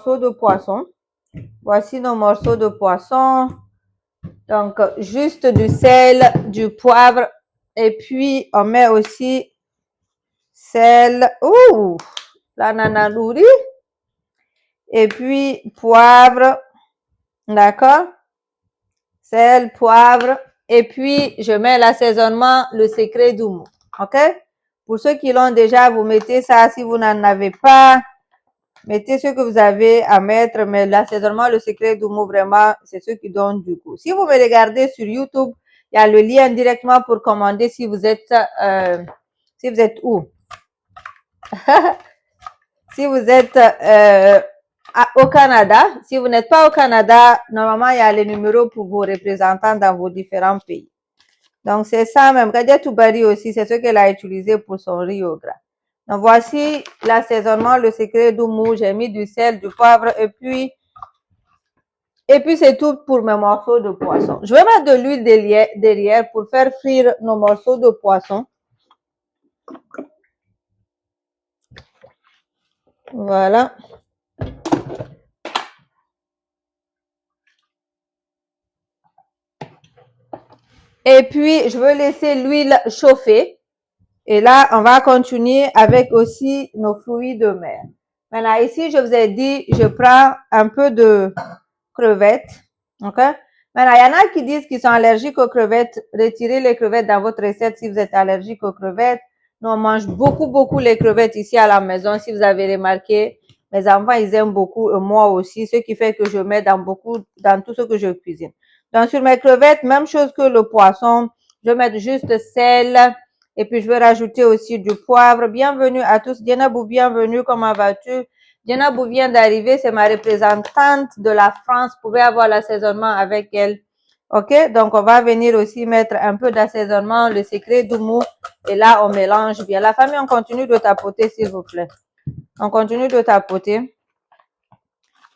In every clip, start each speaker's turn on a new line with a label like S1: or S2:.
S1: morceaux de poisson. Voici nos morceaux de poisson. Donc, juste du sel, du poivre. Et puis, on met aussi sel. Ouh, l'ananas nourri. Et puis, poivre. D'accord? Sel, poivre. Et puis, je mets l'assaisonnement, le secret d'Oumou. OK? Pour ceux qui l'ont déjà, vous mettez ça. Si vous n'en avez pas, mettez ce que vous avez à mettre. Mais l'assaisonnement, le secret d'Oumou, vraiment, c'est ce qui donne du goût. Si vous me regardez sur YouTube, il y a le lien directement pour commander si vous êtes où? Si vous êtes au Canada. Si vous n'êtes pas au Canada, normalement, il y a les numéros pour vos représentants dans vos différents pays. Donc, c'est ça même. Kadia Toubari aussi, c'est ce qu'elle a utilisé pour son riz au gras. Donc, voici l'assaisonnement, le secret d'Oumou. J'ai mis du sel, du poivre et puis c'est tout pour mes morceaux de poisson. Je vais mettre de l'huile derrière pour faire frire nos morceaux de poisson. Voilà. Et puis, je veux laisser l'huile chauffer. Et là, on va continuer avec aussi nos fruits de mer. Maintenant, ici, je vous ai dit, je prends un peu de crevettes. OK? Maintenant, il y en a qui disent qu'ils sont allergiques aux crevettes. Retirez les crevettes dans votre recette si vous êtes allergique aux crevettes. Nous, on mange beaucoup les crevettes ici à la maison. Si vous avez remarqué, mes enfants, ils aiment beaucoup, et moi aussi, ce qui fait que je mets dans tout ce que je cuisine. Donc, sur mes crevettes, même chose que le poisson, je vais mettre juste sel, et puis je vais rajouter aussi du poivre. Bienvenue à tous. Dienabou, bienvenue. Comment vas-tu? Dienabou vient d'arriver. C'est ma représentante de la France. Vous pouvez avoir l'assaisonnement avec elle. OK? Donc, on va venir aussi mettre un peu d'assaisonnement, le secret d'Oumou. Et là, on mélange bien. La famille, on continue de tapoter, s'il vous plaît. On continue de tapoter.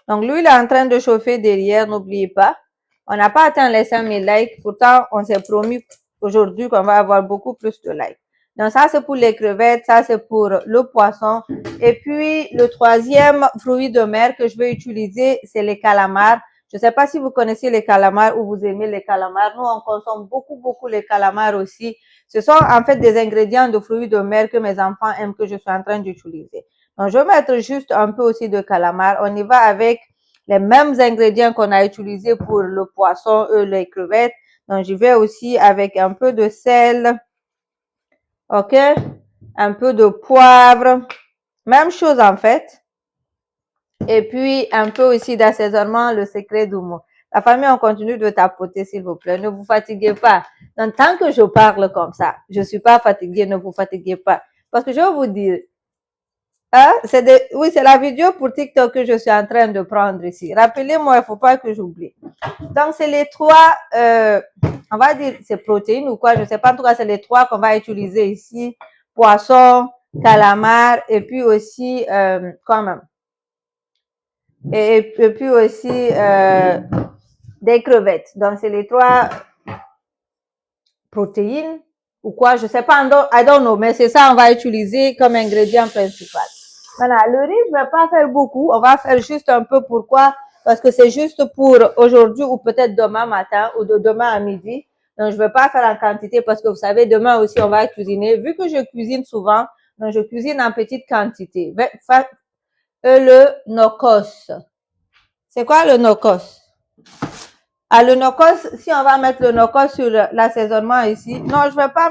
S1: Donc, l'huile est en train de chauffer derrière. N'oubliez pas. On n'a pas atteint les 5000 likes. Pourtant, on s'est promis aujourd'hui qu'on va avoir beaucoup plus de likes. Donc, ça, c'est pour les crevettes. Ça, c'est pour le poisson. Et puis, le troisième fruit de mer que je vais utiliser, c'est les calamars. Je ne sais pas si vous connaissez les calamars ou vous aimez les calamars. Nous, on consomme beaucoup les calamars aussi. Ce sont en fait des ingrédients de fruits de mer que mes enfants aiment, que je suis en train d'utiliser. Donc, je vais mettre juste un peu aussi de calamars. On y va avec les mêmes ingrédients qu'on a utilisés pour le poisson et les crevettes. Donc, je vais aussi avec un peu de sel. OK? Un peu de poivre. Même chose en fait. Et puis, un peu aussi d'assaisonnement, le secret d'Oumou. La famille, on continue de tapoter, s'il vous plaît. Ne vous fatiguez pas. Donc, tant que je parle comme ça, je suis pas fatiguée, ne vous fatiguez pas. Parce que je vais vous dire, hein, oui, c'est la vidéo pour TikTok que je suis en train de prendre ici. Rappelez-moi, il faut pas que j'oublie. Donc, c'est les trois, on va dire, c'est protéines ou quoi, je sais pas. En tout cas, c'est les trois qu'on va utiliser ici. Poisson, calamar, et puis aussi, quand même. Et puis aussi, des crevettes. Donc, c'est les trois protéines ou quoi, je sais pas, I don't know, mais c'est ça, on va utiliser comme ingrédient principal. Voilà, le riz, je vais pas faire beaucoup, on va faire juste un peu. Pourquoi? Parce que c'est juste pour aujourd'hui ou peut-être demain matin ou de demain à midi. Donc, je vais pas faire en quantité parce que vous savez, demain aussi, on va cuisiner. Vu que je cuisine souvent, donc je cuisine en petite quantité. Le nokos. C'est quoi le nokos? Ah, le nokos, si on va mettre le nokos sur l'assaisonnement ici, non, je vais pas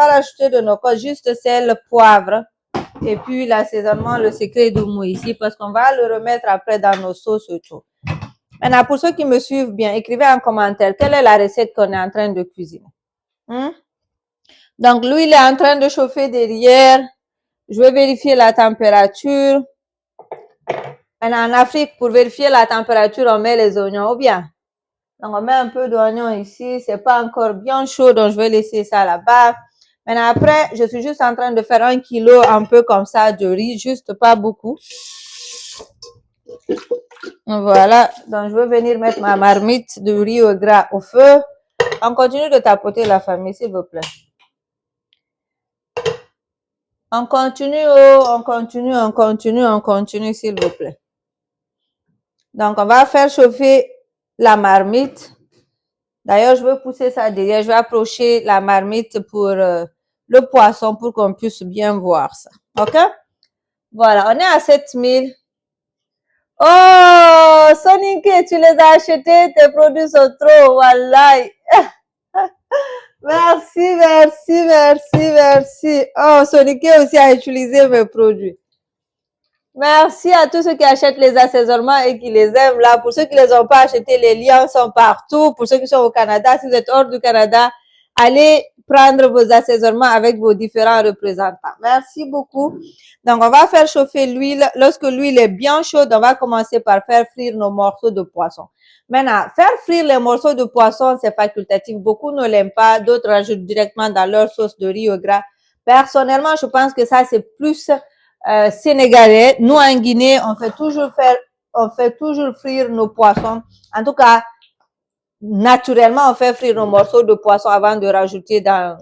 S1: rajouter de nokos, juste sel, poivre, et puis l'assaisonnement, le secret d'Oumou ici, parce qu'on va le remettre après dans nos sauces et tout. Maintenant, pour ceux qui me suivent bien, écrivez en commentaire, quelle est la recette qu'on est en train de cuisiner? Donc, l'huile est en train de chauffer derrière. Je vais vérifier la température. Maintenant, en Afrique, pour vérifier la température, on met les oignons ou bien. Donc, on met un peu d'oignon ici. C'est pas encore bien chaud, donc je vais laisser ça là-bas. Maintenant, après, je suis juste en train de faire 1 kilo, un peu comme ça, de riz, juste pas beaucoup. Voilà. Donc, je vais venir mettre ma marmite de riz au gras au feu. On continue de tapoter la famille, s'il vous plaît. On continue, oh, on continue, on continue, on continue, s'il vous plaît. Donc, on va faire chauffer la marmite. D'ailleurs, je veux pousser ça derrière. Je vais approcher la marmite pour le poisson pour qu'on puisse bien voir ça. OK? Voilà, on est à 7000. Oh, Sonic, tu les as achetés, tes produits sont trop, wallahi. Merci, merci, merci, merci. Oh, Sonic aussi a utilisé mes produits. Merci à tous ceux qui achètent les assaisonnements et qui les aiment là. Pour ceux qui les ont pas achetés, les liens sont partout. Pour ceux qui sont au Canada, si vous êtes hors du Canada, allez prendre vos assaisonnements avec vos différents représentants. Merci beaucoup. Donc, on va faire chauffer l'huile. Lorsque l'huile est bien chaude, on va commencer par faire frire nos morceaux de poisson. Maintenant, faire frire les morceaux de poisson, c'est facultatif. Beaucoup ne l'aiment pas. D'autres rajoutent directement dans leur sauce de riz au gras. Personnellement, je pense que ça, c'est plus sénégalais. Nous, en Guinée, on fait toujours frire nos poissons. En tout cas, naturellement, on fait frire nos morceaux de poisson avant de rajouter dans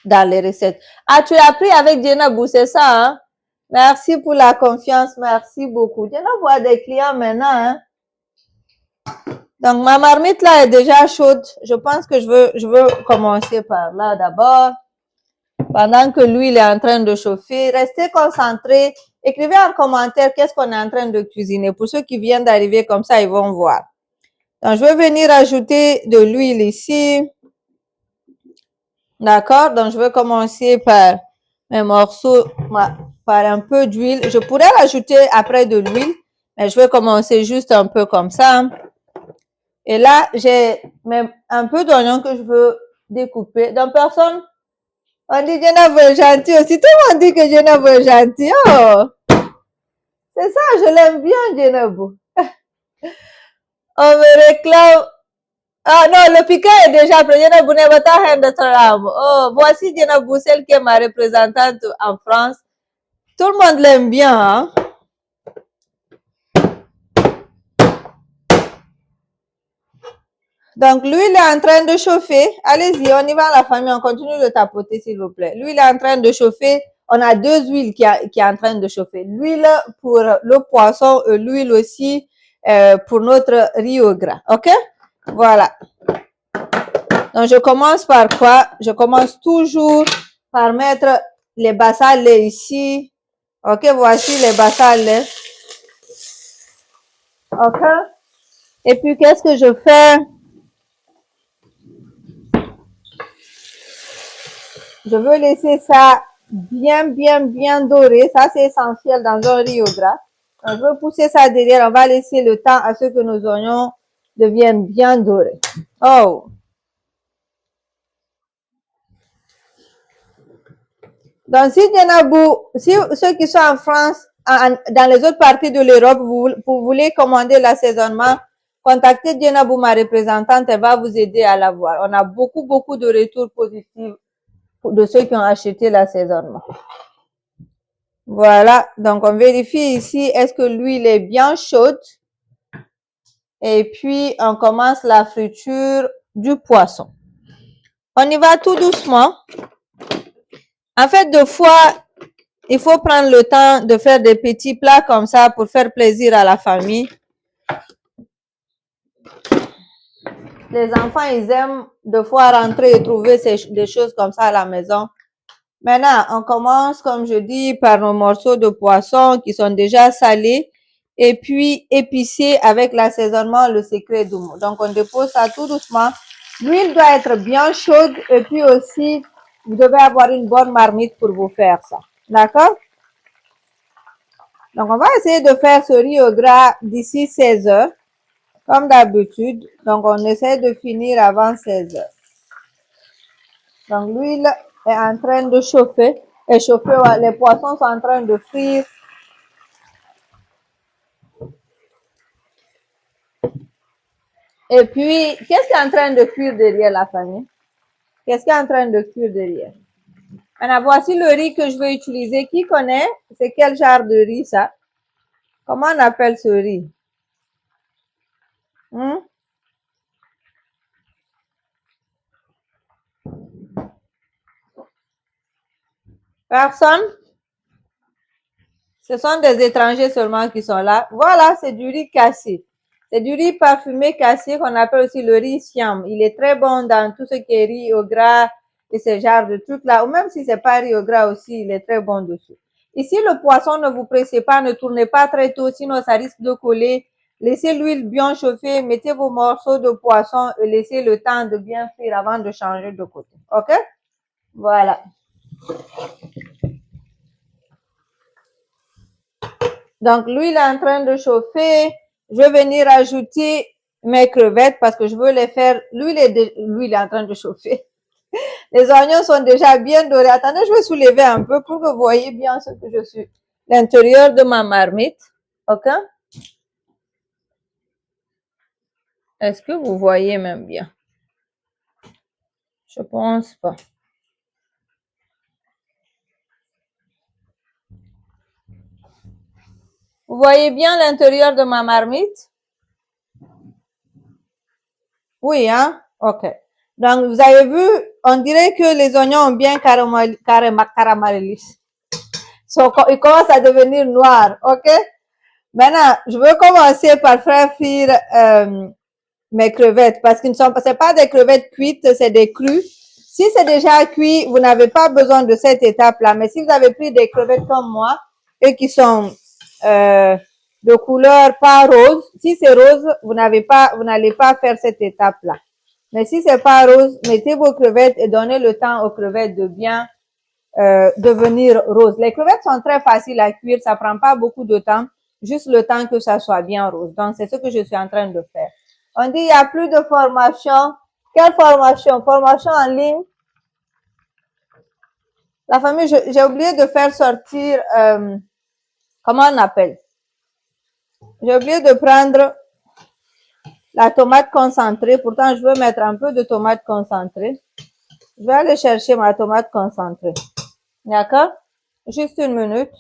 S1: les recettes. Ah, tu l'as pris avec Djenabou, c'est ça, hein? Merci pour la confiance. Merci beaucoup. Djenabou a des clients maintenant, hein? Donc, ma marmite là est déjà chaude. Je pense que je veux commencer par là d'abord. Pendant que l'huile est en train de chauffer, restez concentrés. Écrivez en commentaire qu'est-ce qu'on est en train de cuisiner. Pour ceux qui viennent d'arriver comme ça, ils vont voir. Donc, je vais venir ajouter de l'huile ici. D'accord? Donc, je vais commencer par mes morceaux, par un peu d'huile. Je pourrais rajouter après de l'huile, mais je vais commencer juste un peu comme ça. Et là, j'ai même un peu d'oignon que je veux découper. Donc, personne, on dit Djenabou est gentil aussi. Tout le monde dit que Djenabou est gentil. Oh! C'est ça, je l'aime bien, Djenabou. On me réclame. Ah non, le piquant est déjà prêt. Djenabou n'est pas de travail. Oh, voici Djenabou, celle qui est ma représentante en France. Tout le monde l'aime bien, hein? Donc, l'huile est en train de chauffer. Allez-y, on y va, la famille. On continue de tapoter, s'il vous plaît. L'huile est en train de chauffer. On a deux huiles qui est en train de chauffer. L'huile pour le poisson et l'huile aussi pour notre riz au gras. OK? Voilà. Donc, je commence par quoi? Je commence toujours par mettre les bassins lait ici. OK, voici les bassins lait. OK? Et puis, qu'est-ce que je fais? Je veux laisser ça bien doré. Ça, c'est essentiel dans un riz au gras. On veut pousser ça derrière. On va laisser le temps à ce que nos oignons deviennent bien dorés. Oh! Donc, si ceux qui sont en France, dans les autres parties de l'Europe, vous voulez commander l'assaisonnement, contactez Djenabou, ma représentante, elle va vous aider à l'avoir. On a beaucoup de retours positifs de ceux qui ont acheté l'assaisonnement. Voilà, donc on vérifie ici, est-ce que l'huile est bien chaude? Et puis, on commence la friture du poisson. On y va tout doucement. En fait, deux fois, il faut prendre le temps de faire des petits plats comme ça pour faire plaisir à la famille. Les enfants, ils aiment deux fois rentrer et trouver des choses comme ça à la maison. Maintenant, on commence, comme je dis, par nos morceaux de poisson qui sont déjà salés et puis épicés avec l'assaisonnement, le secret du mot. Donc, on dépose ça tout doucement. L'huile doit être bien chaude et puis aussi, vous devez avoir une bonne marmite pour vous faire ça. D'accord? Donc, on va essayer de faire ce riz au gras d'ici 16 heures, comme d'habitude. Donc, on essaie de finir avant 16 heures. Donc, l'huile est en train de chauffer. Et chauffer, les poissons sont en train de frire. Et puis, qu'est-ce qui est en train de cuire derrière la famille? Qu'est-ce qui est en train de cuire derrière? Maintenant, voici le riz que je vais utiliser. Qui connaît? C'est quel genre de riz ça? Comment on appelle ce riz? Personne? Ce sont des étrangers seulement qui sont là. Voilà, c'est du riz cassé. C'est du riz parfumé cassé qu'on appelle aussi le riz siam. Il est très bon dans tout ce qui est riz au gras et ce genre de trucs-là. Ou même si c'est pas riz au gras aussi, il est très bon dessus. Ici, le poisson, ne vous pressez pas, ne tournez pas très tôt, sinon ça risque de coller. Laissez l'huile bien chauffer, mettez vos morceaux de poisson et laissez le temps de bien frire avant de changer de côté. OK? Voilà. Donc, l'huile est en train de chauffer. Je vais venir ajouter mes crevettes parce que je veux les faire. L'huile est en train de chauffer. Les oignons sont déjà bien dorés. Attendez, je vais soulever un peu pour que vous voyez bien ce que je suis. L'intérieur de ma marmite. OK? Est-ce que vous voyez même bien? Je pense pas. Vous voyez bien l'intérieur de ma marmite? Oui, hein? OK. Donc, vous avez vu, on dirait que les oignons ont bien caramélisé. Ils commencent à devenir noirs, OK? Maintenant, je veux commencer par faire frire mes crevettes parce qu'ils ne sont c'est pas des crevettes cuites, c'est des crues. Si c'est déjà cuit, vous n'avez pas besoin de cette étape-là. Mais si vous avez pris des crevettes comme moi et qui sont de couleur pas rose, si c'est rose, vous n'allez pas faire cette étape-là. Mais si c'est pas rose, mettez vos crevettes et donnez le temps aux crevettes de bien devenir rose. Les crevettes sont très faciles à cuire, ça prend pas beaucoup de temps, juste le temps que ça soit bien rose. Donc, c'est ce que je suis en train de faire. On dit, il n'y a plus de formation. Quelle formation? Formation en ligne. La famille, j'ai oublié de faire sortir, comment on appelle? J'ai oublié de prendre la tomate concentrée. Pourtant, je veux mettre un peu de tomate concentrée. Je vais aller chercher ma tomate concentrée. D'accord? Juste une minute.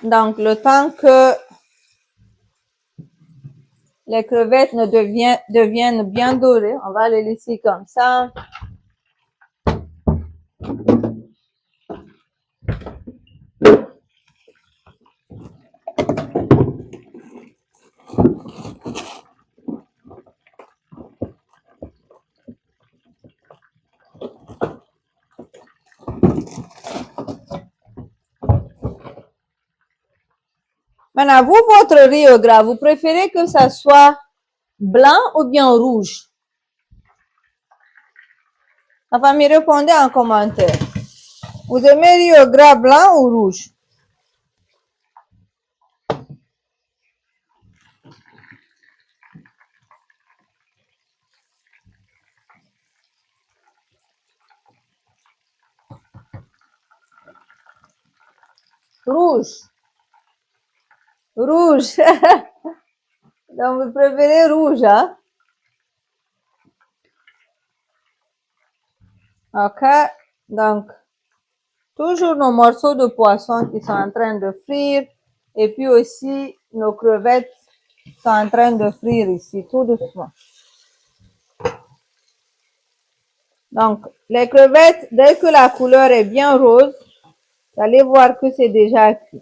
S1: Donc, le temps que les crevettes deviennent bien dorées, on va les laisser comme ça. Maintenant, vous, votre riz au gras, vous préférez que ça soit blanc ou bien rouge? La famille, répondez en commentaire. Vous aimez riz au gras blanc ou rouge? Rouge. Rouge. Donc, vous préférez rouge, hein? OK. Donc, toujours nos morceaux de poisson qui sont en train de frire. Et puis aussi, nos crevettes sont en train de frire ici, tout doucement. Donc, les crevettes, dès que la couleur est bien rose, vous allez voir que c'est déjà cuit.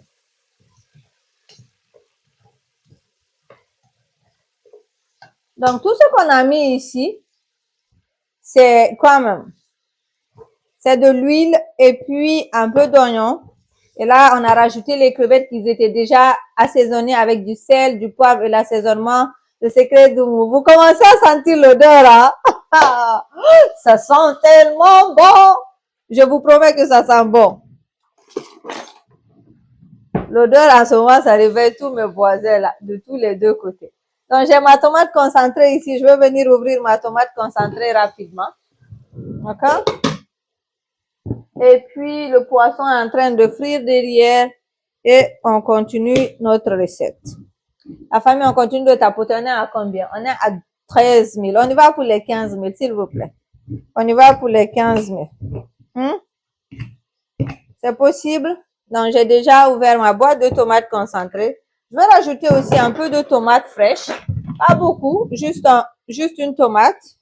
S1: Donc, tout ce qu'on a mis ici, c'est quand même, c'est de l'huile et puis un peu d'oignon. Et là, on a rajouté les crevettes qui étaient déjà assaisonnées avec du sel, du poivre et l'assaisonnement. Le secret du mou. Vous commencez à sentir l'odeur, hein? Ça sent tellement bon! Je vous promets que ça sent bon. L'odeur, en ce moment, ça réveille tous mes voisins, là, de tous les deux côtés. Donc, j'ai ma tomate concentrée ici. Je vais venir ouvrir ma tomate concentrée rapidement. D'accord? Et puis, le poisson est en train de frire derrière et on continue notre recette. La famille, on continue de tapoter. On est à combien? On est à 13 000. On y va pour les 15 000, s'il vous plaît. On y va pour les 15 000. C'est possible? Donc, j'ai déjà ouvert ma boîte de tomates concentrées. Je vais rajouter aussi un peu de tomates fraîches. Pas beaucoup, juste juste une tomate.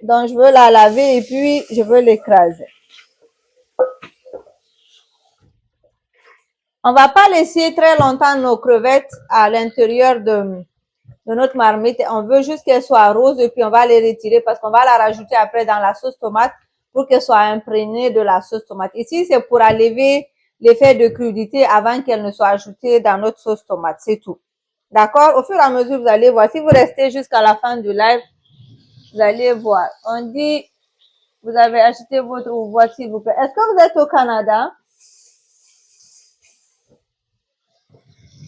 S1: Donc, je veux la laver et puis je veux l'écraser. On va pas laisser très longtemps nos crevettes à l'intérieur de notre marmite. On veut juste qu'elles soient roses et puis on va les retirer parce qu'on va la rajouter après dans la sauce tomate pour qu'elle soit imprégnée de la sauce tomate. Ici, c'est pour enlever l'effet de crudité avant qu'elle ne soit ajoutée dans notre sauce tomate. C'est tout. D'accord? Au fur et à mesure, vous allez voir. Si vous restez jusqu'à la fin du live, vous allez voir. On dit, vous avez acheté votre boîte, s'il vous plaît. Est-ce que vous êtes au Canada?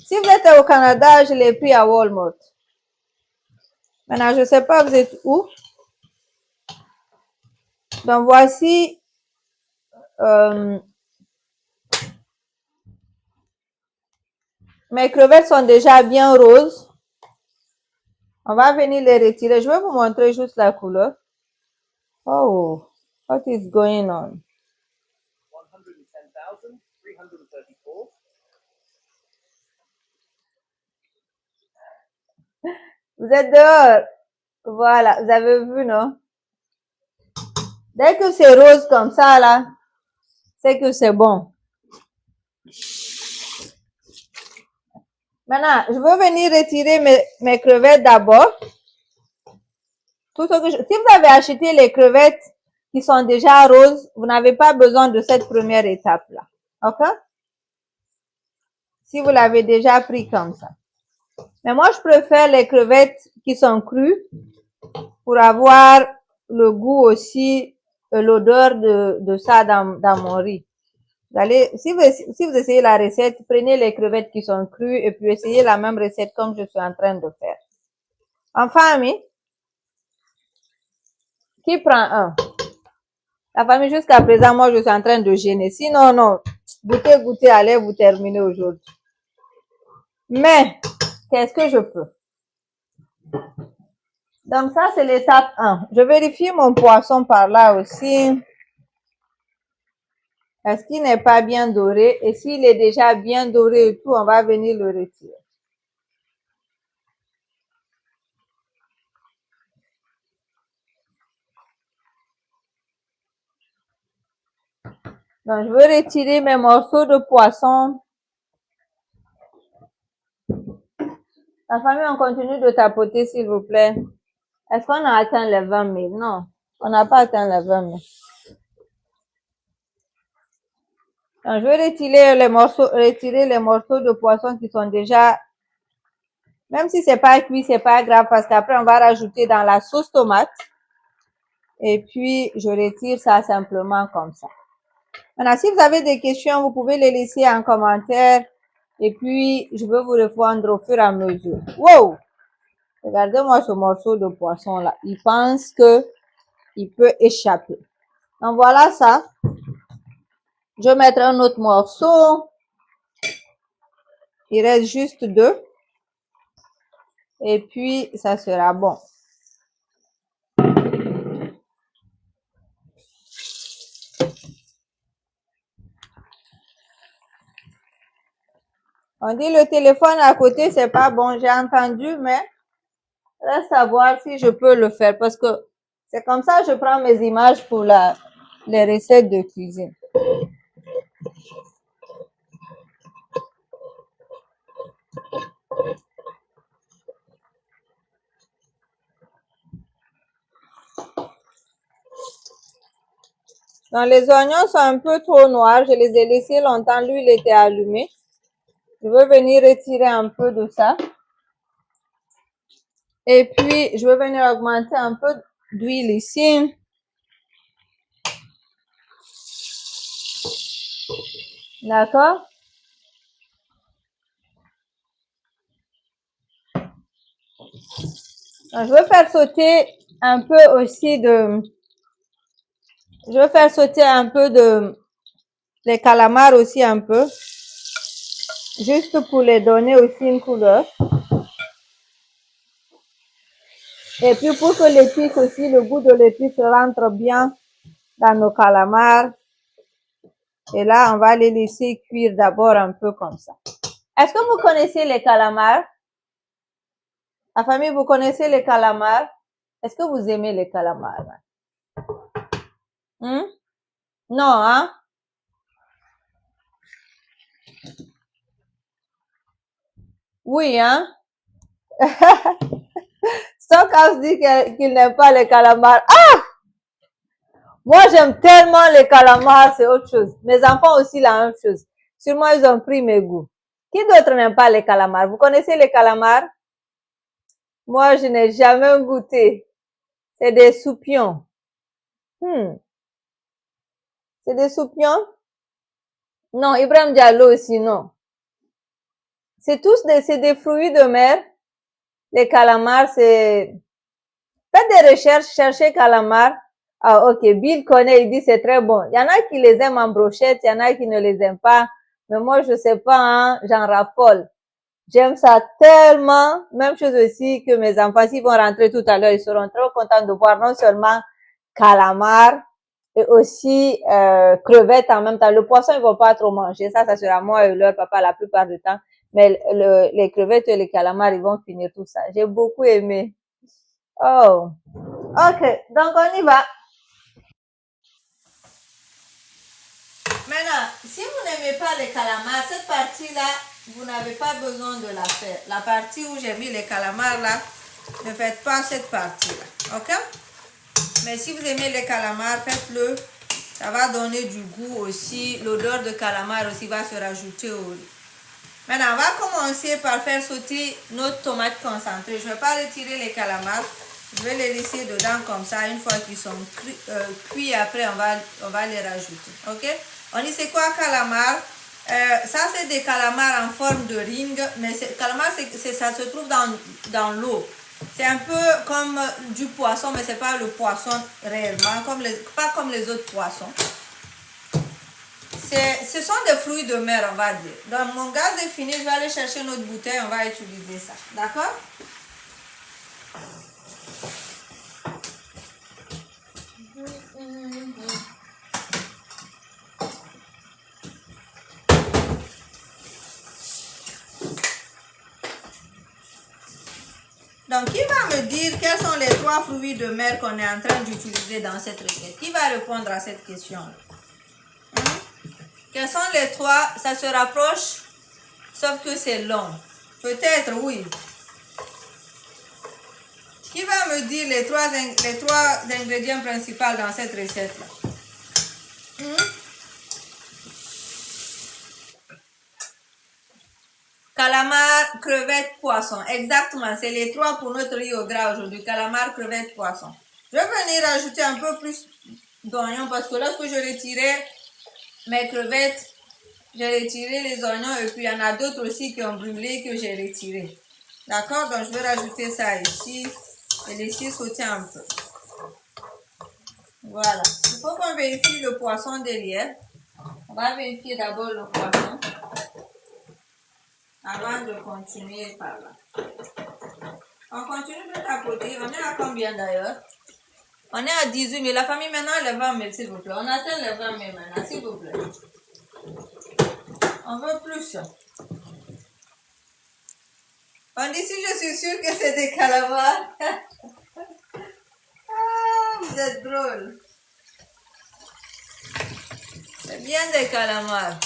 S1: Si vous êtes au Canada, je l'ai pris à Walmart. Maintenant, je ne sais pas, vous êtes où? Donc, voici mes crevettes sont déjà bien roses. On va venir les retirer. Je vais vous montrer juste la couleur. Oh, what is going on? 110,334. Vous êtes dehors. Voilà, vous avez vu, non? Dès que c'est rose comme ça, là, c'est que c'est bon. Maintenant, je veux venir retirer mes crevettes d'abord. Si vous avez acheté les crevettes qui sont déjà roses, vous n'avez pas besoin de cette première étape-là. OK? Si vous l'avez déjà pris comme ça. Mais moi, je préfère les crevettes qui sont crues pour avoir le goût aussi, l'odeur de ça dans mon riz. Si vous essayez la recette, prenez les crevettes qui sont crues et puis essayez la même recette comme je suis en train de faire. En famille, qui prend un? La famille, jusqu'à présent, moi, je suis en train de gêner. Sinon, non, goûtez, allez vous terminer aujourd'hui. Mais, qu'est-ce que je peux? Donc, ça, c'est l'étape 1. Je vérifie mon poisson par là aussi. Est-ce qu'il n'est pas bien doré? Et s'il est déjà bien doré et tout, on va venir le retirer. Donc, je veux retirer mes morceaux de poisson. La famille, on continue de tapoter, s'il vous plaît. Est-ce qu'on a atteint les 20 000? Non, on n'a pas atteint les 20 000. Donc, je vais retirer les morceaux de poisson qui sont déjà, même si c'est pas cuit, c'est pas grave parce qu'après, on va rajouter dans la sauce tomate. Et puis, je retire ça simplement comme ça. Maintenant, si vous avez des questions, vous pouvez les laisser en commentaire. Et puis, je vais vous répondre au fur et à mesure. Wow! Regardez-moi ce morceau de poisson là. Il pense que il peut échapper. Donc, voilà ça. Je vais mettre un autre morceau. Il reste juste 2. Et puis, ça sera bon. On dit le téléphone à côté, c'est pas bon. J'ai entendu, mais reste à voir si je peux le faire. Parce que c'est comme ça que je prends mes images pour les recettes de cuisine. Donc, les oignons sont un peu trop noirs. Je les ai laissés longtemps. L'huile était allumée. Je veux venir retirer un peu de ça. Et puis, je vais venir augmenter un peu d'huile ici. D'accord? Donc, je vais faire sauter un peu aussi je vais faire sauter un peu les calamars aussi un peu. Juste pour les donner aussi une couleur. Et puis pour que l'épice aussi, le goût de l'épice rentre bien dans nos calamars. Et là, on va les laisser cuire d'abord un peu comme ça. Est-ce que vous connaissez les calamars? La famille, vous connaissez les calamars? Est-ce que vous aimez les calamars? Hmm? Non, hein? Oui, hein? Stockhouse dit qu'il n'aime pas les calamars. Ah! Moi, j'aime tellement les calamars, c'est autre chose. Mes enfants aussi, la même chose. Sûrement, ils ont pris mes goûts. Qui d'autre n'aime pas les calamars? Vous connaissez les calamars? Moi, je n'ai jamais goûté. C'est des soupions. C'est des soupions? Non, Ibrahim Diallo aussi, non. C'est des fruits de mer. Les calamars, c'est... Faites des recherches, cherchez calamars. Ah, ok, Bill connaît, il dit c'est très bon. Il y en a qui les aiment en brochette, il y en a qui ne les aiment pas. Mais moi, je sais pas, hein, j'en raffole. J'aime ça tellement. Même chose aussi que mes enfants, s'ils vont rentrer tout à l'heure, ils seront très contents de voir non seulement calamars, et aussi crevettes en même temps. Le poisson, ils vont pas trop manger. Ça sera moi et leur papa la plupart du temps. Mais les crevettes et les calamars, ils vont finir tout ça. J'ai beaucoup aimé. Oh, ok. Donc, on y va. Maintenant, si vous n'aimez pas les calamars, cette partie-là, vous n'avez pas besoin de la faire. La partie où j'ai mis les calamars, là, ne faites pas cette partie-là. Ok? Mais si vous aimez les calamars, faites-le. Ça va donner du goût aussi. L'odeur de calamar aussi va se rajouter au riz. Maintenant, on va commencer par faire sauter notre tomate concentrée. Je ne vais pas retirer les calamars. Je vais les laisser dedans comme ça. Une fois qu'ils sont cuits, après, on va les rajouter. Ok? On dit c'est quoi calamar? Ça, c'est des calamars en forme de ring. Mais calamar, ça se trouve dans l'eau. C'est un peu comme du poisson, mais c'est pas le poisson réellement, pas comme les autres poissons. Ce sont des fruits de mer, on va dire. Donc, mon gaz est fini, je vais aller chercher notre bouteille, on va utiliser ça. D'accord? Donc, qui va me dire quels sont les 3 fruits de mer qu'on est en train d'utiliser dans cette recette? Qui va répondre à cette question? Quels sont les 3? Ça se rapproche, sauf que c'est long. Peut-être, oui. Qui va me dire les trois ingrédients principaux dans cette recette-là? Calamar, crevettes, poisson. Exactement, c'est les 3 pour notre riz au gras aujourd'hui. Calamar, crevettes, poisson. Je vais venir ajouter un peu plus d'oignons parce que lorsque je retirais mes crevettes, j'ai retiré les oignons et puis il y en a d'autres aussi qui ont brûlé que j'ai retiré. D'accord? Donc je vais rajouter ça ici et laisser sauter un peu. Voilà. Il faut qu'on vérifie le poisson derrière. On va vérifier d'abord le poisson avant de continuer par là. On continue de tapoter. On est à combien d'ailleurs? On est à 18 000. La famille maintenant, les 20 000, s'il vous plaît. On atteint les 20 000 maintenant, s'il vous plaît. On veut plus. On dit si je suis sûre que c'est des calamars. Ah, vous êtes drôle. C'est bien des calamars.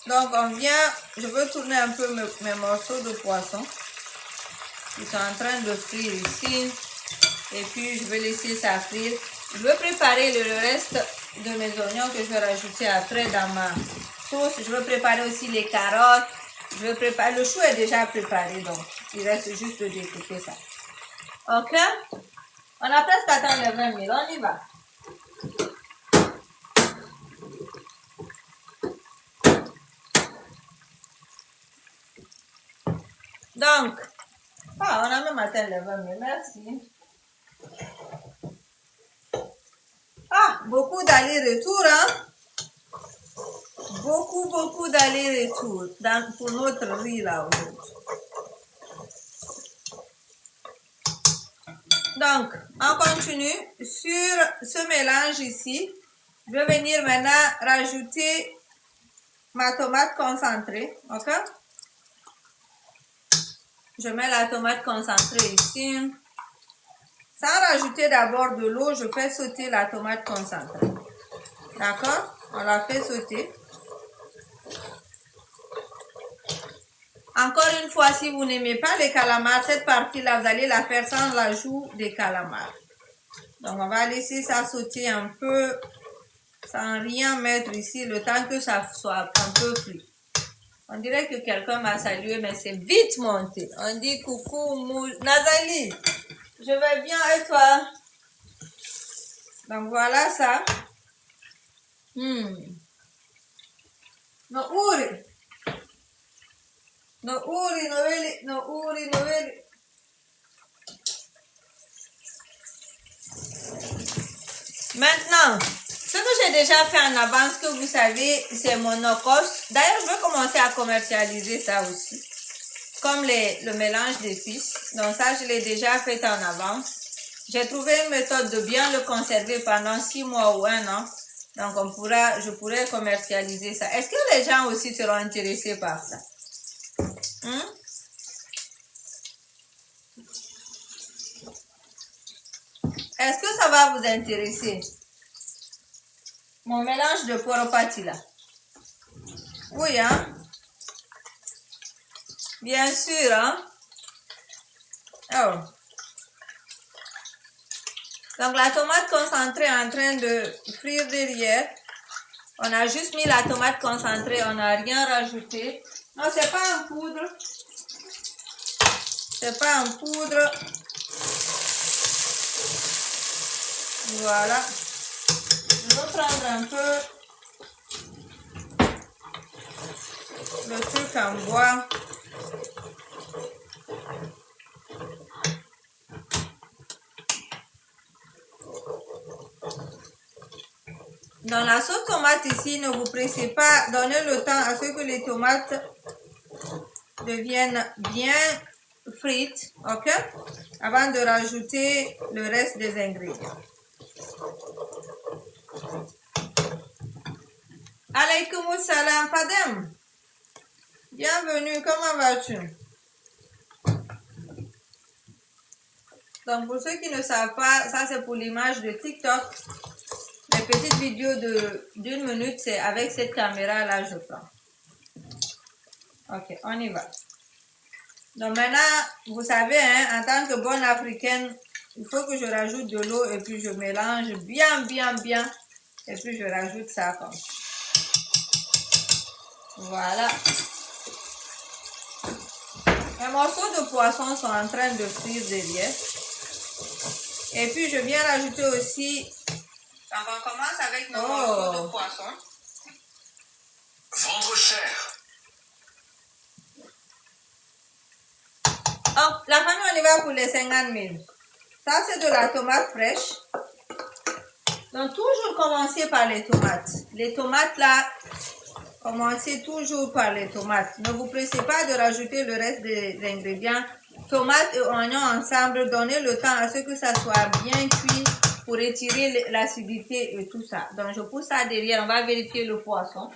S1: Donc on vient, je veux tourner un peu mes morceaux de poisson. Ils sont en train de frire ici. Et puis je vais laisser ça frire. Je vais préparer le reste de mes oignons que je vais rajouter après dans ma sauce. Je vais préparer aussi les carottes. Je vais préparer, le chou est déjà préparé, donc il reste juste de découper ça. Ok? On a presque atteint les 20 000, on y va. Donc, on a même atteint les 20 000, merci. Beaucoup d'aller-retour, hein? Beaucoup d'aller-retour pour notre riz là aujourd'hui. Donc, on continue sur ce mélange ici. Je vais venir maintenant rajouter ma tomate concentrée, ok? Je mets la tomate concentrée ici. Sans rajouter d'abord de l'eau, je fais sauter la tomate concentrée. D'accord? On la fait sauter. Encore une fois, si vous n'aimez pas les calamars, cette partie-là, vous allez la faire sans l'ajout des calamars. Donc, on va laisser ça sauter un peu, sans rien mettre ici, le temps que ça soit un peu frit. On dirait que quelqu'un m'a salué, mais c'est vite monté. On dit coucou, Nathalie, je vais bien et toi? Donc, voilà ça. No uri. No uri, noveli, no uri, noveli. Maintenant, ce que j'ai déjà fait en avance, que vous savez, c'est mon nokos. D'ailleurs, je vais commencer à commercialiser ça aussi. Comme le mélange d'épices. Donc ça, je l'ai déjà fait en avance. J'ai trouvé une méthode de bien le conserver pendant 6 mois ou 1 an. Donc je pourrais commercialiser ça. Est-ce que les gens aussi seront intéressés par ça? Est-ce que ça va vous intéresser? Mon mélange de poropati là. Oui, hein? Bien sûr, hein? Oh. Donc la tomate concentrée est en train de frire derrière. On a juste mis la tomate concentrée, on n'a rien rajouté. Non, c'est pas en poudre. C'est pas en poudre. Voilà. Je vais prendre un peu le truc en bois. Dans la sauce tomate ici, ne vous pressez pas, donnez le temps à ce que les tomates deviennent bien frites, ok? Avant de rajouter le reste des ingrédients. Alaykoum salam Fadem. Bienvenue, comment vas-tu? Donc pour ceux qui ne savent pas, ça c'est pour l'image de TikTok. Les petites vidéos d'1 minute, c'est avec cette caméra-là, je prends. Ok, on y va. Donc maintenant, vous savez, hein, en tant que bonne africaine, il faut que je rajoute de l'eau et puis je mélange bien, bien, bien. Et puis je rajoute ça comme ça. Voilà. Les morceaux de poisson sont en train de frire derrière. Et puis je viens rajouter aussi. Donc on commence avec nos morceaux de poisson.
S2: Vendre cher.
S1: Oh, la famille, on y va pour les 50 000. Ça, c'est de la tomate fraîche. Donc, toujours commencer par les tomates. Les tomates, là, commencez toujours par les tomates. Ne vous pressez pas de rajouter le reste des ingrédients. Tomates et oignons ensemble, donnez le temps à ce que ça soit bien cuit pour étirer l'acidité et tout ça. Donc, je pousse ça derrière. On va vérifier le poisson.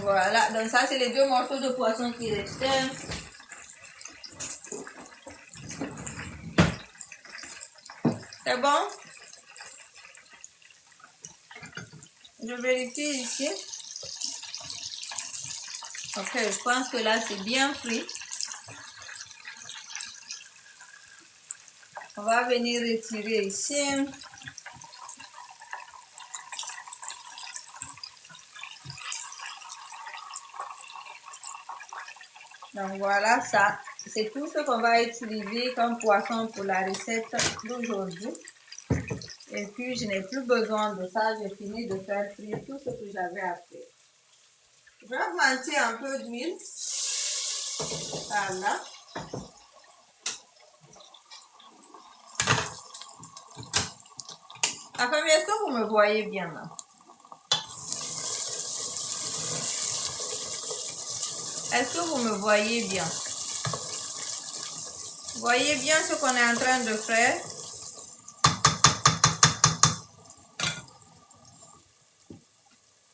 S1: Voilà, donc ça c'est les 2 morceaux de poisson qui restaient. C'est bon? Je vérifie ici. Ok, je pense que là c'est bien frit. On va venir retirer ici. Donc voilà, ça, c'est tout ce qu'on va utiliser comme poisson pour la recette d'aujourd'hui. Et puis, je n'ai plus besoin de ça. J'ai fini de faire frire tout ce que j'avais à faire. Je vais augmenter un peu d'huile. Voilà. La famille, est-ce que vous me voyez bien là? Est-ce que vous me voyez bien? Vous voyez bien ce qu'on est en train de faire?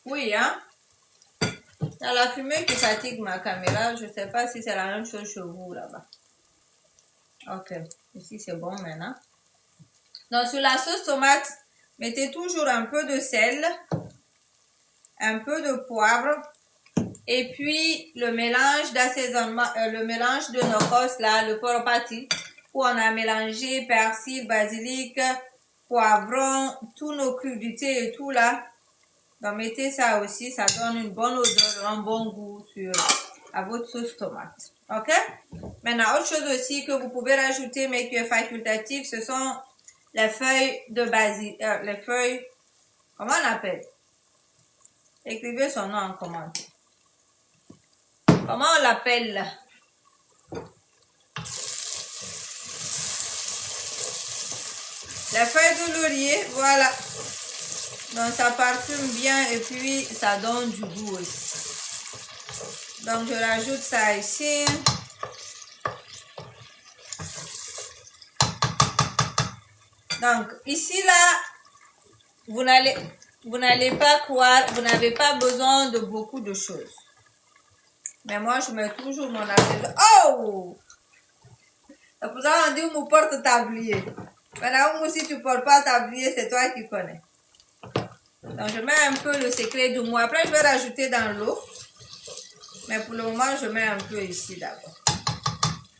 S1: Oui, hein? Il y a la fumée qui fatigue ma caméra. Je ne sais pas si c'est la même chose chez vous là-bas. Ok, ici c'est bon maintenant. Donc sur la sauce tomate, mettez toujours un peu de sel, un peu de poivre et puis le mélange d'assaisonnement, le mélange de nos cosses là, le poropati, où on a mélangé persil, basilic, poivron, tous nos crudités et tout là. Donc mettez ça aussi, ça donne une bonne odeur, un bon goût à votre sauce tomate. Ok? Maintenant, autre chose aussi que vous pouvez rajouter mais qui est facultatif, ce sont les feuilles de basilic, les feuilles, comment on appelle? Écrivez son nom en commentaire. Comment on l'appelle là? Les feuilles de laurier, voilà. Donc ça parfume bien et puis ça donne du goût aussi. Donc je rajoute ça ici. Donc ici là, vous n'allez pas croire, vous n'avez pas besoin de beaucoup de choses. Mais moi je mets toujours mon assaisonnement. Oh! C'est pour ça qu'on dit on porte tablier. Maintenant, si tu ne portes pas tablier, c'est toi qui connais. Donc je mets un peu le secret du mou. Après je vais rajouter dans l'eau. Mais pour le moment, je mets un peu ici d'abord.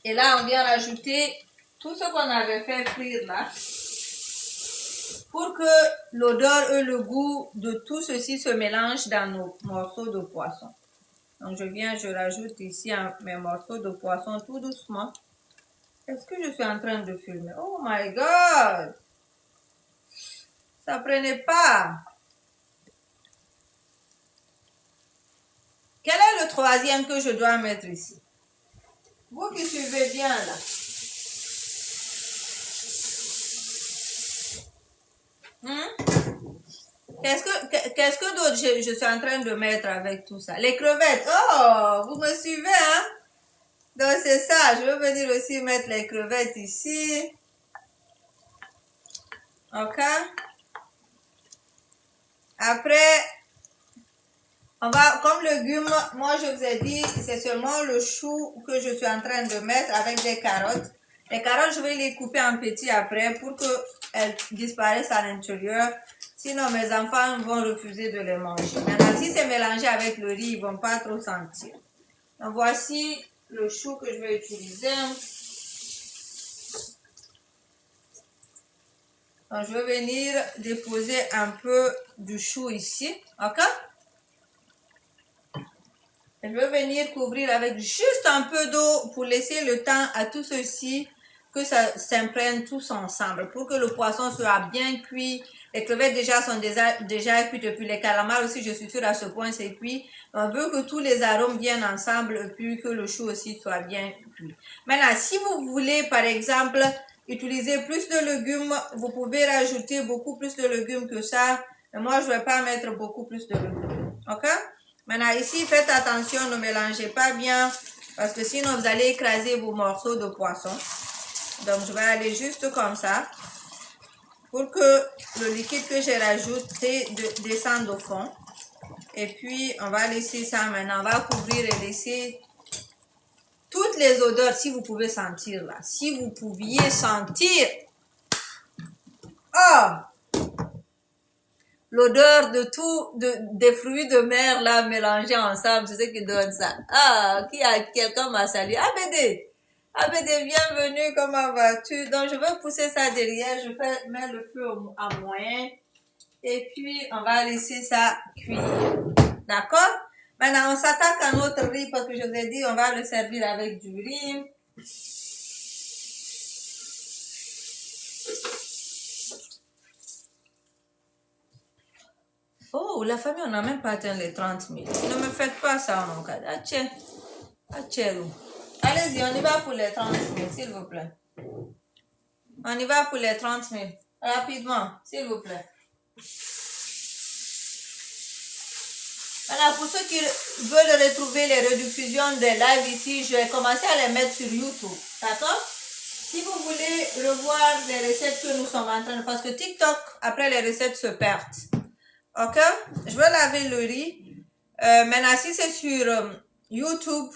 S1: Et là, on vient rajouter tout ce qu'on avait fait frire là. Pour que l'odeur et le goût de tout ceci se mélangent dans nos morceaux de poisson. Donc je rajoute ici mes morceaux de poisson tout doucement. Est-ce que je suis en train de filmer? Oh my God! Ça prenait pas. Quel est le troisième que je dois mettre ici? Vous qui suivez bien là. Qu'est-ce que d'autre je suis en train de mettre avec tout ça? Les crevettes. Oh, vous me suivez, hein? Donc c'est ça. Je vais venir aussi mettre les crevettes ici. Ok? Après, on va, comme légume, moi je vous ai dit, c'est seulement le chou que je suis en train de mettre avec des carottes. Les carottes, je vais les couper en petits après pour qu'elles disparaissent à l'intérieur. Sinon, mes enfants vont refuser de les manger. Maintenant, si c'est mélangé avec le riz, ils ne vont pas trop sentir. Donc, voici le chou que je vais utiliser. Donc, je vais venir déposer un peu du chou ici. Ok? Je vais venir couvrir avec juste un peu d'eau pour laisser le temps à tout ceci que ça s'imprègne tous ensemble pour que le poisson soit bien cuit. Les crevettes déjà sont déjà cuites et puis les calamars aussi, je suis sûre à ce point c'est cuit. On veut que tous les arômes viennent ensemble et puis que le chou aussi soit bien cuit. Maintenant, si vous voulez par exemple utiliser plus de légumes, vous pouvez rajouter beaucoup plus de légumes que ça. Mais moi, je ne vais pas mettre beaucoup plus de légumes. Ok? Maintenant, ici, faites attention, ne mélangez pas bien parce que sinon, vous allez écraser vos morceaux de poisson. Donc, je vais aller juste comme ça pour que le liquide que j'ai rajouté descende au fond. Et puis, on va laisser ça maintenant. On va couvrir et laisser toutes les odeurs, si vous pouvez sentir là. Si vous pouviez sentir. Oh! L'odeur de tout, des fruits de mer là mélangés ensemble, c'est ce qui donne ça. Ah, quelqu'un m'a salué. ABD, bienvenue, comment vas-tu? Donc je vais pousser ça derrière, je vais mettre le feu à moyen et puis on va laisser ça cuire. D'accord? Maintenant on s'attaque à notre riz parce que je vous ai dit on va le servir avec du riz. Oh, la famille, on n'a même pas atteint les 30 000. Ne me faites pas ça, mon cas. Allez-y, on y va pour les 30 000, s'il vous plaît. On y va pour les 30 000. Rapidement, s'il vous plaît. Voilà, pour ceux qui veulent retrouver les rediffusions des lives ici, je vais commencer à les mettre sur YouTube. D'accord? Si vous voulez revoir les recettes que nous sommes en train de... Parce que TikTok, après les recettes se perdent. Ok? Je vais laver le riz. Maintenant, si c'est sur YouTube,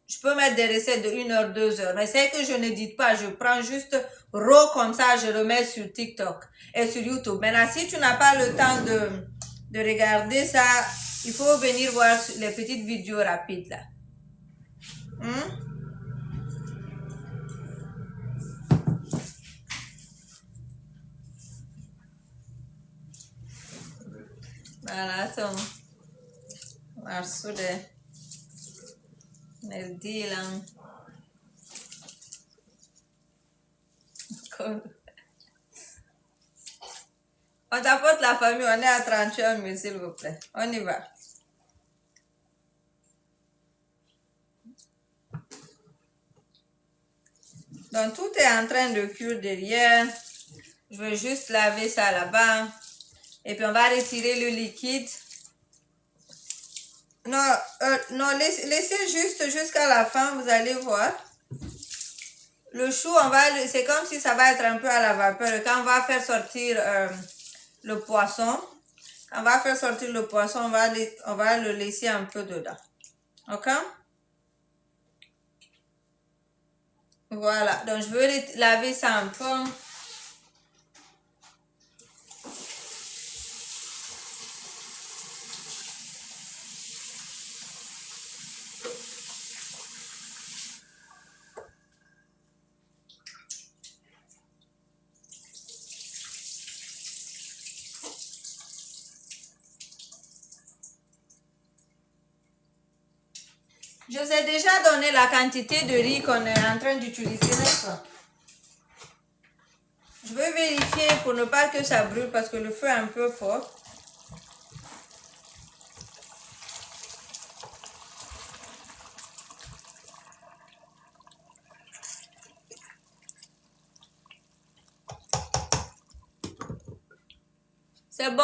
S1: je peux mettre des recettes de 1 heure, 2 heures. Mais c'est que je n'édite pas. Je prends juste raw comme ça, je remets sur TikTok et sur YouTube. Maintenant, si tu n'as pas le temps de regarder ça, il faut venir voir les petites vidéos rapides là. Voilà, ton morceau de deal. On t'apporte la famille, on est à 31 000, s'il vous plaît. On y va. Donc, tout est en train de cuire derrière. Je vais juste laver ça là-bas. Et puis, on va retirer le liquide. Non, non, laissez juste jusqu'à la fin, vous allez voir. Le chou, c'est comme si ça va être un peu à la vapeur. Et quand on va faire sortir le poisson, on va le laisser un peu dedans. Ok? Voilà, donc je veux laver ça un peu. Je vous ai déjà donné la quantité de riz qu'on est en train d'utiliser, n'est-ce pas? Je veux vérifier pour ne pas que ça brûle parce que le feu est un peu fort. C'est bon?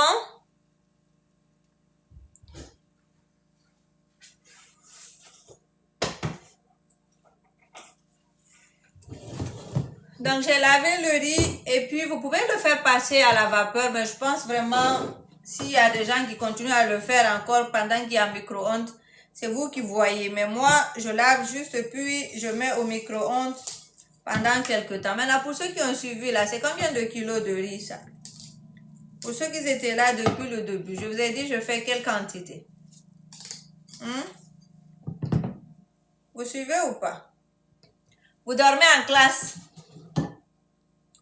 S1: Donc, j'ai lavé le riz et puis vous pouvez le faire passer à la vapeur, mais je pense vraiment, s'il y a des gens qui continuent à le faire encore pendant qu'il y a un micro-ondes, c'est vous qui voyez. Mais moi, je lave juste puis je mets au micro-ondes pendant quelques temps. Maintenant, pour ceux qui ont suivi là, c'est combien de kilos de riz ça? Pour ceux qui étaient là depuis le début, je vous ai dit je fais quelle quantité? Vous suivez ou pas? Vous dormez en classe?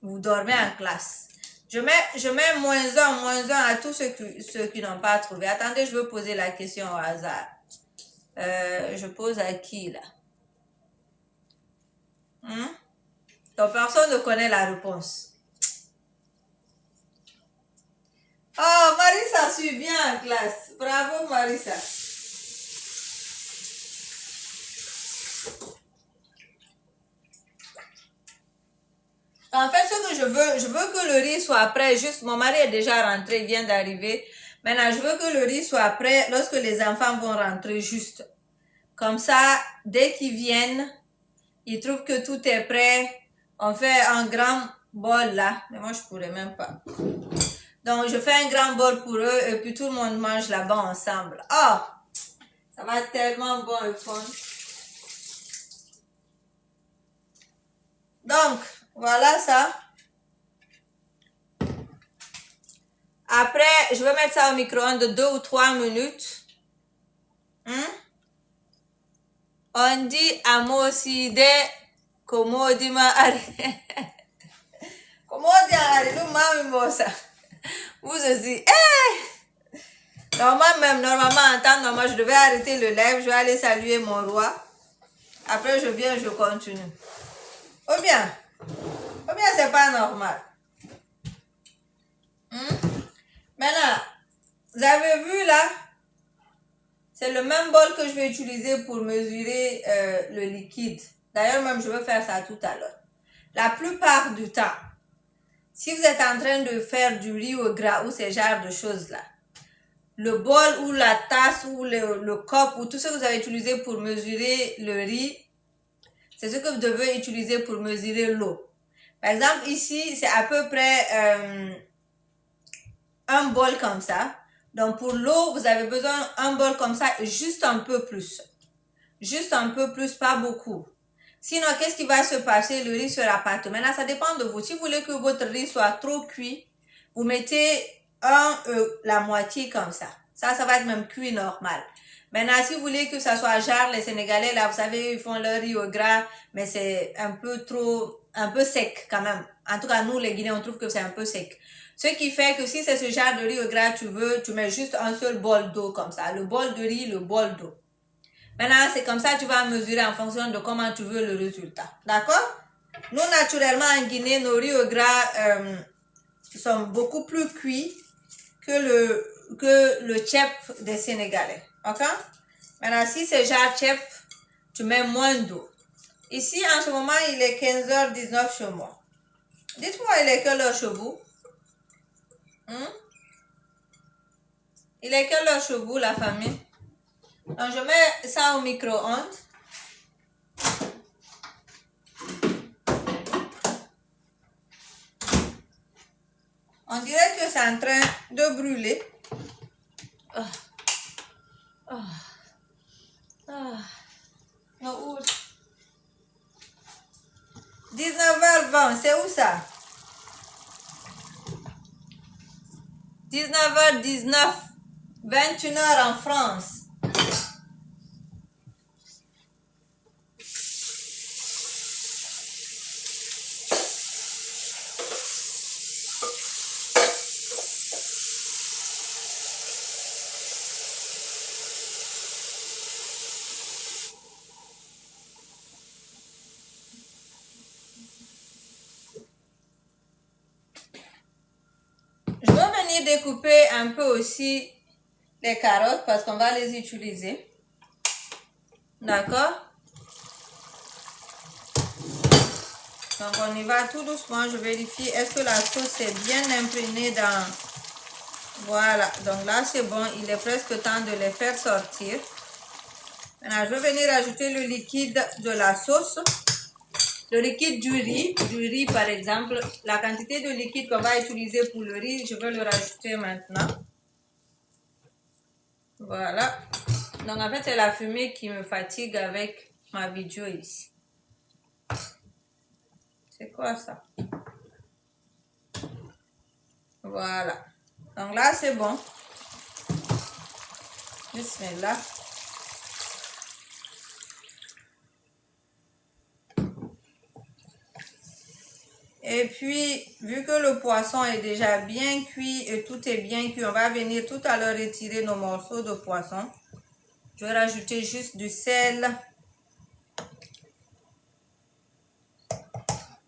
S1: Vous dormez en classe. Je mets -1 à tous ceux qui n'ont pas trouvé. Attendez, je veux poser la question au hasard. Je pose à qui là? Donc personne ne connaît la réponse. Oh, Marissa suit bien en classe. Bravo Marissa. En fait, ce que je veux que le riz soit prêt. Juste, mon mari est déjà rentré, il vient d'arriver. Maintenant, je veux que le riz soit prêt lorsque les enfants vont rentrer juste. Comme ça, dès qu'ils viennent, ils trouvent que tout est prêt. On fait un grand bol là. Mais moi, je pourrais même pas. Donc, je fais un grand bol pour eux et puis tout le monde mange là-bas ensemble. Oh, ça va être tellement bon et fun. Donc, voilà ça. Après, je vais mettre ça au micro-ondes de 2 ou 3 minutes. On dit amoside komodima ari. Komodi ari lu mami mosa. Vous aussi. Normalement, en temps normal, je devais arrêter le live. Je vais aller saluer mon roi. Après, je viens, je continue. Ou bien, c'est pas normal. Maintenant, vous avez vu là, c'est le même bol que je vais utiliser pour mesurer le liquide. D'ailleurs, même je vais faire ça tout à l'heure. La plupart du temps, si vous êtes en train de faire du riz au gras ou ce genre de choses là, le bol ou la tasse ou le cup ou tout ce que vous avez utilisé pour mesurer le riz, c'est ce que vous devez utiliser pour mesurer l'eau. Par exemple, ici, c'est à peu près un bol comme ça. Donc, pour l'eau, vous avez besoin d'un bol comme ça, juste un peu plus. Juste un peu plus, pas beaucoup. Sinon, qu'est-ce qui va se passer? Le riz sera pâteux. Maintenant, ça dépend de vous. Si vous voulez que votre riz soit trop cuit, vous mettez la moitié comme ça. Ça va être même cuit normal. Maintenant, si vous voulez que ça soit genre, les Sénégalais, là, vous savez, ils font leur riz au gras, mais c'est un peu sec quand même. En tout cas, nous, les Guinéens, on trouve que c'est un peu sec. Ce qui fait que si c'est ce genre de riz au gras, tu mets juste un seul bol d'eau comme ça. Le bol de riz, le bol d'eau. Maintenant, c'est comme ça que tu vas mesurer en fonction de comment tu veux le résultat. D'accord? Nous, naturellement, en Guinée, nos riz au gras sont beaucoup plus cuits que le tchèp des Sénégalais. Ok? Maintenant, si c'est genre tchèp, tu mets moins d'eau. Ici, en ce moment, il est 15h19 chez moi. Dites-moi, il est quelle heure chez vous? Il est quelle heure chez vous, la famille? Donc, je mets ça au micro-ondes. On dirait que c'est en train de brûler. Non, où? 19h20, c'est où ça? 19h19, 21h en France. Je vais venir découper un peu aussi les carottes parce qu'on va les utiliser. D'accord? Donc on y va tout doucement. Je vérifie est-ce que la sauce est bien imprégnée dans... Voilà. Donc là c'est bon. Il est presque temps de les faire sortir. Maintenant je vais venir ajouter le liquide de la sauce. Le liquide du riz par exemple. La quantité de liquide qu'on va utiliser pour le riz, je vais le rajouter maintenant. Voilà. Donc en fait c'est la fumée qui me fatigue avec ma vidéo ici. C'est quoi ça? Voilà. Donc là c'est bon. Bismillah. Et puis, vu que le poisson est déjà bien cuit et tout est bien cuit, on va venir tout à l'heure retirer nos morceaux de poisson. Je vais rajouter juste du sel.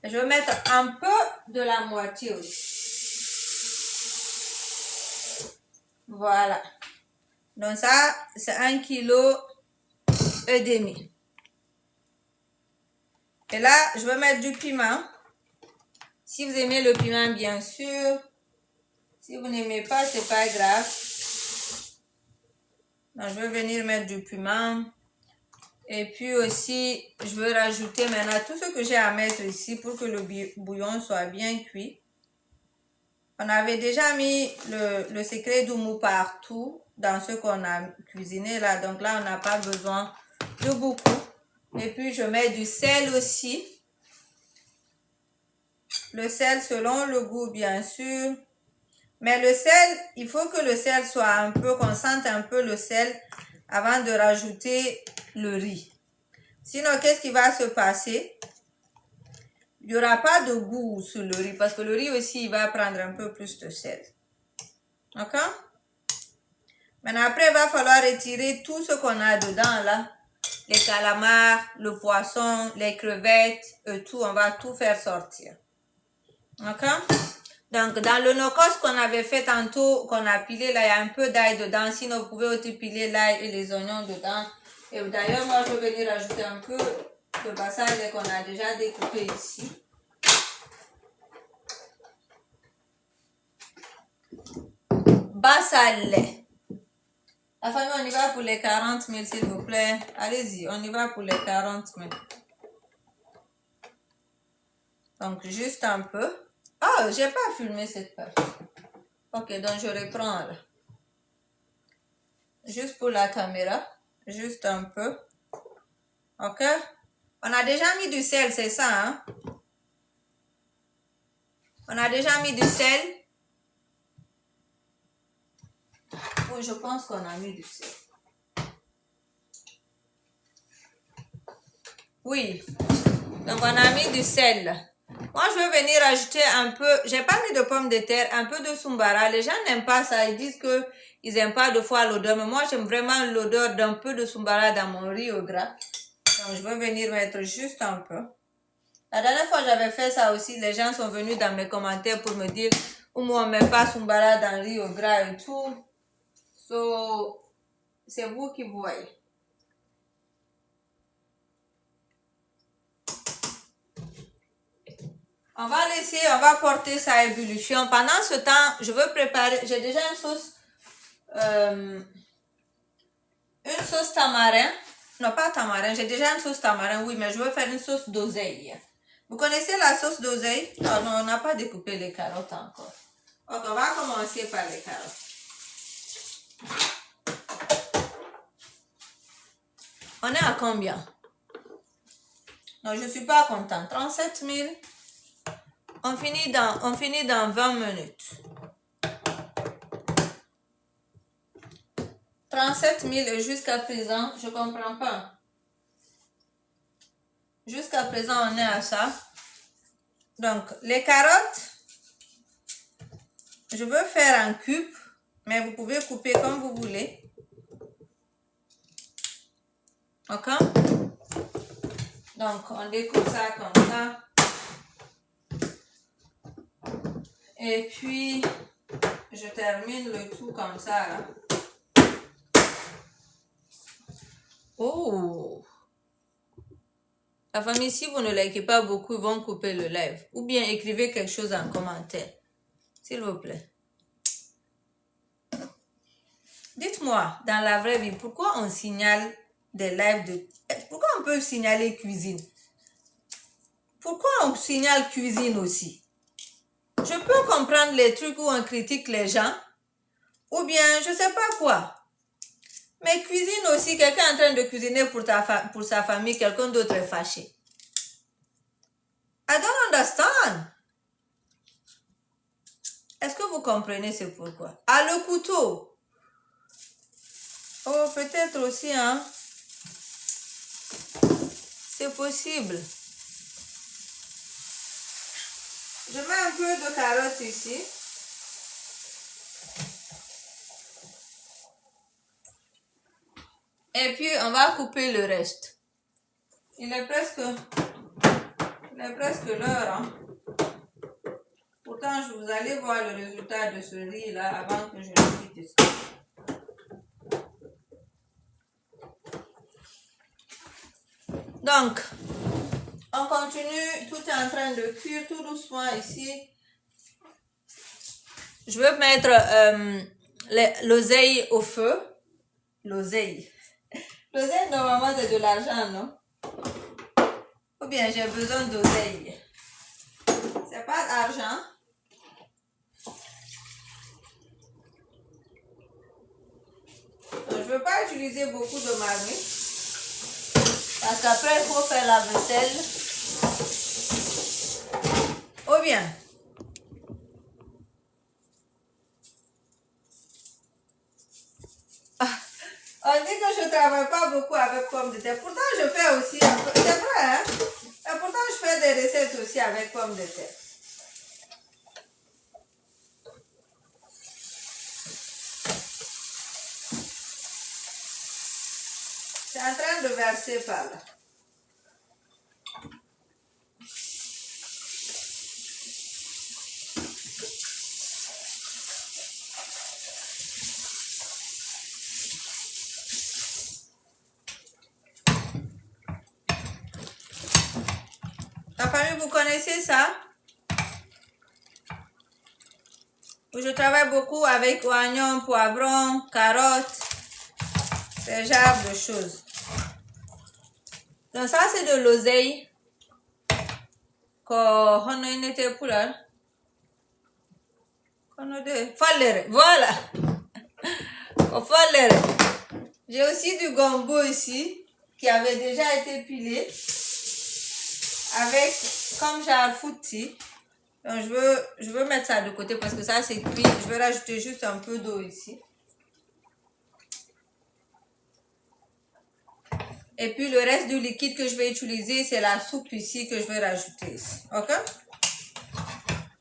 S1: Je vais mettre un peu de la moitié aussi. Voilà. Donc ça, c'est 1,5 kg. Et là, je vais mettre du piment. Si vous aimez le piment, bien sûr. Si vous n'aimez pas, c'est pas grave. Donc, je vais venir mettre du piment. Et puis aussi, je vais rajouter maintenant tout ce que j'ai à mettre ici pour que le bouillon soit bien cuit. On avait déjà mis le secret d'Oumou partout dans ce qu'on a cuisiné là. Donc là, on n'a pas besoin de beaucoup. Et puis, je mets du sel aussi. Le sel selon le goût, bien sûr. Mais le sel, il faut que le sel soit un peu, qu'on sente un peu le sel avant de rajouter le riz. Sinon, qu'est-ce qui va se passer? Il n'y aura pas de goût sur le riz parce que le riz aussi, il va prendre un peu plus de sel. D'accord? Maintenant, après, il va falloir retirer tout ce qu'on a dedans là. Les calamars, le poisson, les crevettes, et tout. On va tout faire sortir. D'accord? Donc, dans le nokos qu'on avait fait tantôt, qu'on a pilé, là, il y a un peu d'ail dedans. Sinon, vous pouvez aussi piler l'ail et les oignons dedans. Et d'ailleurs, moi, je vais venir rajouter un peu de basalle qu'on a déjà découpé ici. Basalle. La famille, on y va pour les 40 000, s'il vous plaît. Allez-y, on y va pour les 40 000. Donc, juste un peu. Oh, j'ai pas filmé cette partie. Ok, donc je reprends là. Juste pour la caméra. Juste un peu. Ok? On a déjà mis du sel, c'est ça, hein? On a déjà mis du sel. Oui, je pense qu'on a mis du sel. Oui. Donc, on a mis du sel. Moi, je veux venir ajouter un peu, j'ai pas mis de pommes de terre, un peu de sombara. Les gens n'aiment pas ça. Ils disent que ils aiment pas de fois l'odeur. Mais moi, j'aime vraiment l'odeur d'un peu de sombara dans mon riz au gras. Donc, je veux venir mettre juste un peu. La dernière fois, j'avais fait ça aussi. Les gens sont venus dans mes commentaires pour me dire « Ou on met pas sombara dans le riz au gras et tout. » So, c'est vous qui voyez. On va laisser, on va porter ça à ébullition. Pendant ce temps, je veux préparer, j'ai déjà une sauce tamarin. Non, pas tamarin, j'ai déjà une sauce tamarin, oui, mais je veux faire une sauce d'oseille. Vous connaissez la sauce d'oseille? Non, non, on n'a pas découpé les carottes encore. Donc, on va commencer par les carottes. On est à combien? Non, je ne suis pas contente. 37 000. On finit dans 20 minutes. 37 000 et jusqu'à présent, je ne comprends pas. Jusqu'à présent, on est à ça. Donc, les carottes, je veux faire en cube, mais vous pouvez couper comme vous voulez. Ok? Donc, on découpe ça comme ça. Et puis, je termine le tout comme ça, là. Oh! La famille, si vous ne likez pas beaucoup, ils vont couper le live. Ou bien écrivez quelque chose en commentaire. S'il vous plaît. Dites-moi, dans la vraie vie, pourquoi on signale des lives de... Pourquoi on peut signaler cuisine? Pourquoi on signale cuisine aussi? Je peux comprendre les trucs où on critique les gens. Ou bien, je sais pas quoi. Mais cuisine aussi, quelqu'un est en train de cuisiner pour sa famille, quelqu'un d'autre est fâché. I don't understand. Est-ce que vous comprenez ce pourquoi? Ah, le couteau. Oh, peut-être aussi, hein. C'est possible. Je mets un peu de carottes ici. Et puis, on va couper le reste. Il est presque l'heure, hein. Pourtant, vous allez voir le résultat de ce riz-là avant que je le quitte ici. Donc, on continue. Tout est en train de cuire tout doucement ici. Je veux mettre l'oseille au feu. L'oseille. L'oseille, normalement, c'est de l'argent, non? Ou bien j'ai besoin d'oseille. C'est pas d'argent. Je ne veux pas utiliser beaucoup de marmite. Parce qu'après, il faut faire la vaisselle. Ou bien, on dit que je ne travaille pas beaucoup avec pommes de terre. Pourtant, je fais aussi un peu. C'est vrai, hein? Et pourtant, je fais des recettes aussi avec pommes de terre. C'est en train de verser par là. La famille, vous connaissez ça? Je travaille beaucoup avec oignons, poivrons, carottes, ce genre de choses. Donc ça, c'est de l'oseille. Qu'on était pour là. Voilà. Qu'on fallait. J'ai aussi du gombo ici, qui avait déjà été pilé, avec, comme genre fouti. Donc, je veux mettre ça de côté parce que ça, c'est cuit. Je vais rajouter juste un peu d'eau ici. Et puis, le reste du liquide que je vais utiliser, c'est la soupe ici que je vais rajouter ici. OK?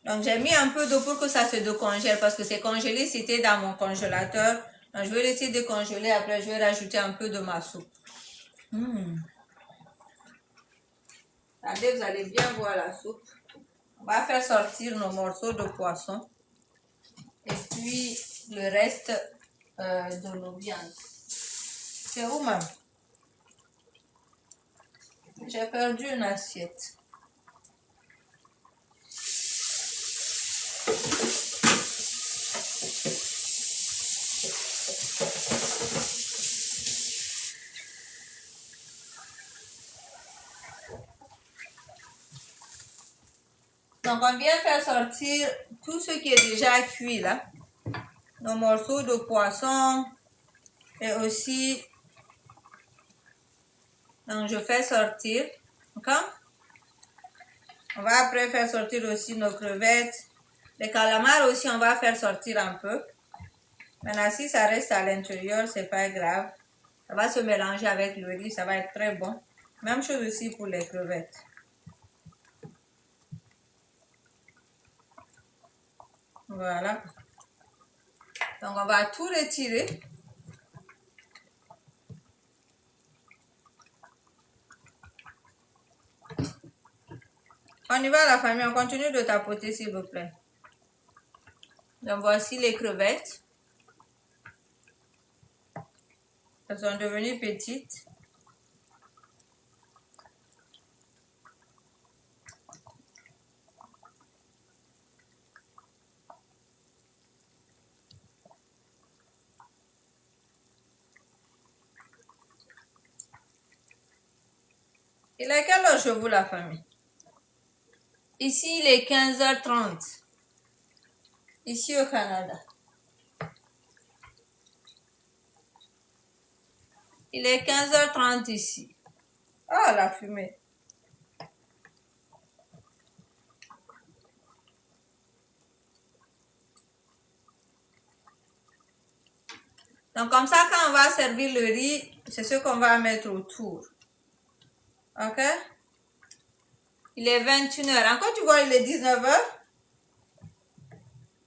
S1: Donc, j'ai mis un peu d'eau pour que ça se décongèle parce que c'est congelé, c'était dans mon congélateur. Donc, je vais laisser décongeler. Après, je vais rajouter un peu de ma soupe. Regardez, vous allez bien voir la soupe. On va faire sortir nos morceaux de poisson. Et puis, le reste de nos viandes. C'est où, même? J'ai perdu une assiette. Donc, on vient faire sortir tout ce qui est déjà cuit là. Nos morceaux de poisson et aussi, donc je fais sortir. OK? On va après faire sortir aussi nos crevettes. Les calamars aussi, on va faire sortir un peu. Maintenant, si ça reste à l'intérieur, c'est pas grave. Ça va se mélanger avec le riz, ça va être très bon. Même chose aussi pour les crevettes. Voilà. Donc, on va tout retirer. On y va la famille, on continue de tapoter s'il vous plaît. Donc, voici les crevettes. Elles sont devenues petites. Il est quelle heure chez vous la famille? Ici, il est 15h30. Ici au Canada. Il est 15h30 ici. Ah, la fumée. Donc, comme ça, quand on va servir le riz, c'est ce qu'on va mettre autour. OK? Il est 21h. En Côte d'Ivoire, il est 19h.